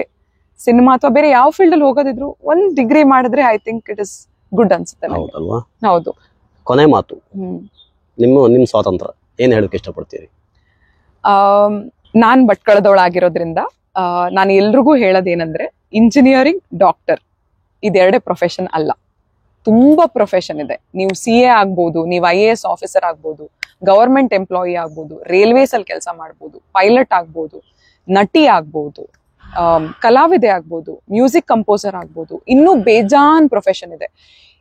ಸಿನಿಮಾ ಅಥವಾ ಬೇರೆ ಯಾವ ಫೀಲ್ಡ್ ಅಲ್ಲಿ ಹೋಗೋದಿದ್ರು ಒಂದ್ ಡಿಗ್ರಿ ಮಾಡಿದ್ರೆ I think it is good ಅನ್ಸುತ್ತೆ. ಹೌದು. ಕೊನೆ ಮಾತು, ನಿಮ್ ಸ್ವಾತಂತ್ರ್ಯ ಏನ್ ಹೇಳಕ್ ಇಷ್ಟಪಡ್ತೀರಿ? ನಾನ್ ಭಟ್ಕಳದವಳಾಗಿರೋದ್ರಿಂದ ನಾನು ಎಲ್ರಿಗೂ ಹೇಳೋದೇನಂದ್ರೆ, ಇಂಜಿನಿಯರಿಂಗ್, ಡಾಕ್ಟರ್ ಇದೆರಡೇ ಪ್ರೊಫೆಷನ್ ಅಲ್ಲ, ತುಂಬಾ ಪ್ರೊಫೆಷನ್ ಇದೆ. ನೀವು CA ಆಗ್ಬೋದು, ನೀವು IAS ಆಫೀಸರ್ ಆಗ್ಬೋದು, ಗವರ್ಮೆಂಟ್ ಎಂಪ್ಲಾಯಿ ಆಗ್ಬೋದು, ರೈಲ್ವೇಸ್ ಅಲ್ಲಿ ಕೆಲಸ ಮಾಡ್ಬೋದು, ಪೈಲಟ್ ಆಗ್ಬೋದು, ನಟಿ ಆಗ್ಬೋದು, ಕಲಾವಿದೆ ಆಗ್ಬೋದು, ಮ್ಯೂಸಿಕ್ ಕಂಪೋಸರ್ ಆಗ್ಬೋದು, ಇನ್ನೂ ಬೇಜಾನ್ ಪ್ರೊಫೆಷನ್ ಇದೆ.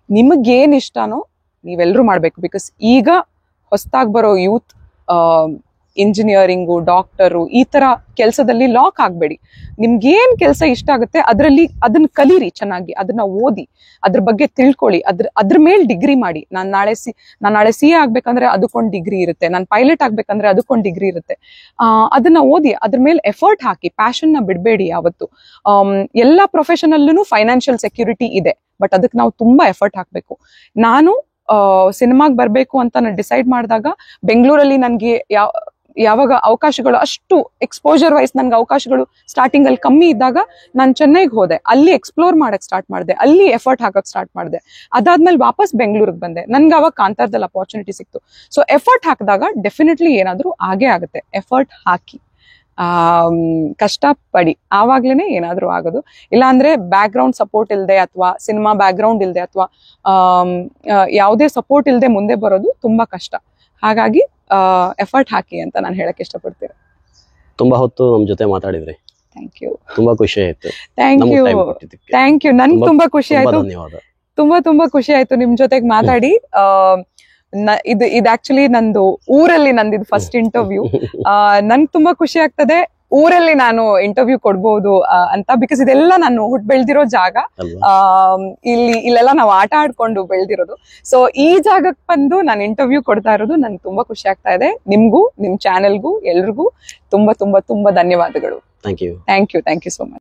ನಿಮಗೇನ್ ಇಷ್ಟನೋ ನೀವೆಲ್ಲರೂ ಮಾಡ್ಬೇಕು. ಬಿಕಾಸ್ ಈಗ ಹೊಸದಾಗಿ ಬರೋ ಯೂತ್ ಇಂಜಿನಿಯರಿಂಗು, ಡಾಕ್ಟರು ಈ ತರ ಕೆಲಸದಲ್ಲಿ ಲಾಕ್ ಆಗ್ಬೇಡಿ. ನಿಮ್ಗೇನ್ ಕೆಲಸ ಇಷ್ಟ ಆಗುತ್ತೆ ಅದನ್ನ ಕಲೀರಿ, ಚೆನ್ನಾಗಿ ಅದನ್ನ ಓದಿ, ಅದ್ರ ಬಗ್ಗೆ ತಿಳ್ಕೊಳ್ಳಿ, ಅದ್ರ ಮೇಲೆ ಡಿಗ್ರಿ ಮಾಡಿ. ನಾನ್ ನಾಳೆ CA ಆಗ್ಬೇಕಂದ್ರೆ ಅದಕ್ಕೊಂದು ಡಿಗ್ರಿ ಇರುತ್ತೆ, ನಾನು ಪೈಲಟ್ ಆಗ್ಬೇಕಂದ್ರೆ ಅದಕ್ಕೊಂದು ಡಿಗ್ರಿ ಇರುತ್ತೆ. ಅದನ್ನ ಓದಿ, ಅದ್ರ ಮೇಲೆ ಎಫರ್ಟ್ ಹಾಕಿ, ಪ್ಯಾಷನ್ ನ ಬಿಡ್ಬೇಡಿ ಯಾವತ್ತು. ಎಲ್ಲಾ ಪ್ರೊಫೆಷನ್ ಅಲ್ಲೂ ಫೈನಾನ್ಷಿಯಲ್ ಸೆಕ್ಯೂರಿಟಿ ಇದೆ, ಬಟ್ ಅದಕ್ಕೆ ನಾವು ತುಂಬಾ ಎಫರ್ಟ್ ಹಾಕ್ಬೇಕು. ನಾನು ಸಿನಿಮಾಗ್ ಬರ್ಬೇಕು ಅಂತ ನಾನು ಡಿಸೈಡ್ ಮಾಡಿದಾಗ ಬೆಂಗಳೂರಲ್ಲಿ ನನ್ಗೆ ಯಾವಾಗ ಅವಕಾಶಗಳು ಅಷ್ಟು ಎಕ್ಸ್ಪೋಜರ್ ವೈಸ್ ನನ್ಗೆ ಅವಕಾಶಗಳು ಸ್ಟಾರ್ಟಿಂಗ್ ಅಲ್ಲಿ ಕಮ್ಮಿ ಇದ್ದಾಗ ನಾನು ಚೆನ್ನೈಗೆ ಹೋದೆ. ಅಲ್ಲಿ ಎಕ್ಸ್ಪ್ಲೋರ್ ಮಾಡಕ್ ಸ್ಟಾರ್ಟ್ ಮಾಡಿದೆ, ಅಲ್ಲಿ ಎಫರ್ಟ್ ಹಾಕಕ್ ಸ್ಟಾರ್ಟ್ ಮಾಡಿದೆ. ಅದಾದ್ಮೇಲೆ ವಾಪಸ್ ಬೆಂಗಳೂರಿಗೆ ಬಂದೆ. ನನ್ಗೆ ಅವಾಗ ಕಾಂತಾರದಲ್ಲಿ ಅಪಾರ್ಚುನಿಟಿ ಸಿಕ್ತು. ಸೊ ಎಫರ್ಟ್ ಹಾಕಿದಾಗ ಡೆಫಿನೆಟ್ಲಿ ಏನಾದ್ರೂ ಆಗೇ ಆಗುತ್ತೆ. ಎಫರ್ಟ್ ಹಾಕಿ. ಕಷ್ಟ ಪಡಿ, ಆವಾಗ್ಲೇನೆ ಏನಾದ್ರೂ ಆಗೋದು. ಇಲ್ಲ ಅಂದ್ರೆ ಬ್ಯಾಕ್ ಗ್ರೌಂಡ್ ಸಪೋರ್ಟ್ ಇಲ್ದೆ ಅಥವಾ ಸಿನಿಮಾ ಬ್ಯಾಕ್ ಗ್ರೌಂಡ್ ಇಲ್ದೆ ಅಥವಾ ಯಾವುದೇ ಸಪೋರ್ಟ್ ಇಲ್ದೆ ಮುಂದೆ ಬರೋದು ತುಂಬಾ ಕಷ್ಟ. ಹಾಗಾಗಿ ಎಫರ್ಟ್ ಹಾಕಿ ಅಂತ ನಾನು ಹೇಳಕ್ ಇಷ್ಟಪಡ್ತೀನಿ. ತುಂಬಾ ಹೊತ್ತು ನಮ್ ಜೊತೆ ಮಾತಾಡಿದ್ರಿ. Thank you. ತುಂಬಾ ಖುಷಿ ಆಯ್ತು. Thank you. Thank you. ನನ್ಗೆ ತುಂಬಾ ಖುಷಿ ಆಯ್ತು. ಧನ್ಯವಾದ. ತುಂಬಾ ಖುಷಿ ಆಯ್ತು ನಿಮ್ ಜೊತೆಗೆ ಮಾತಾಡಿ. ಇದು ಆಕ್ಚುಲಿ ನಂದು ಊರಲ್ಲಿ ನಂದಿದ್ ಫಸ್ಟ್ ಇಂಟರ್ವ್ಯೂ. ನನ್ಗೆ ತುಂಬಾ ಖುಷಿ ಆಗ್ತದೆ ಊರಲ್ಲಿ ನಾನು ಇಂಟರ್ವ್ಯೂ ಕೊಡ್ಬೋದು ಅಂತ. ಬಿಕಾಸ್ ಇದೆಲ್ಲ ನಾನು ಹುಟ್ಟು ಬೆಳ್ದಿರೋ ಜಾಗ. ಇಲ್ಲೆಲ್ಲ ನಾವು ಆಟ ಆಡ್ಕೊಂಡು ಬೆಳ್ದಿರೋದು. ಸೊ ಈ ಜಾಗಕ್ಕೆ ಬಂದು ನಾನು ಇಂಟರ್ವ್ಯೂ ಕೊಡ್ತಾ ಇರೋದು ನನ್ಗೆ ತುಂಬಾ ಖುಷಿ ಆಗ್ತಾ ಇದೆ. ನಿಮ್ಗೂ ನಿಮ್ ಚಾನೆಲ್ಗೂ ಎಲ್ರಿಗೂ ತುಂಬಾ ಧನ್ಯವಾದಗಳು. Thank you. Thank you so much.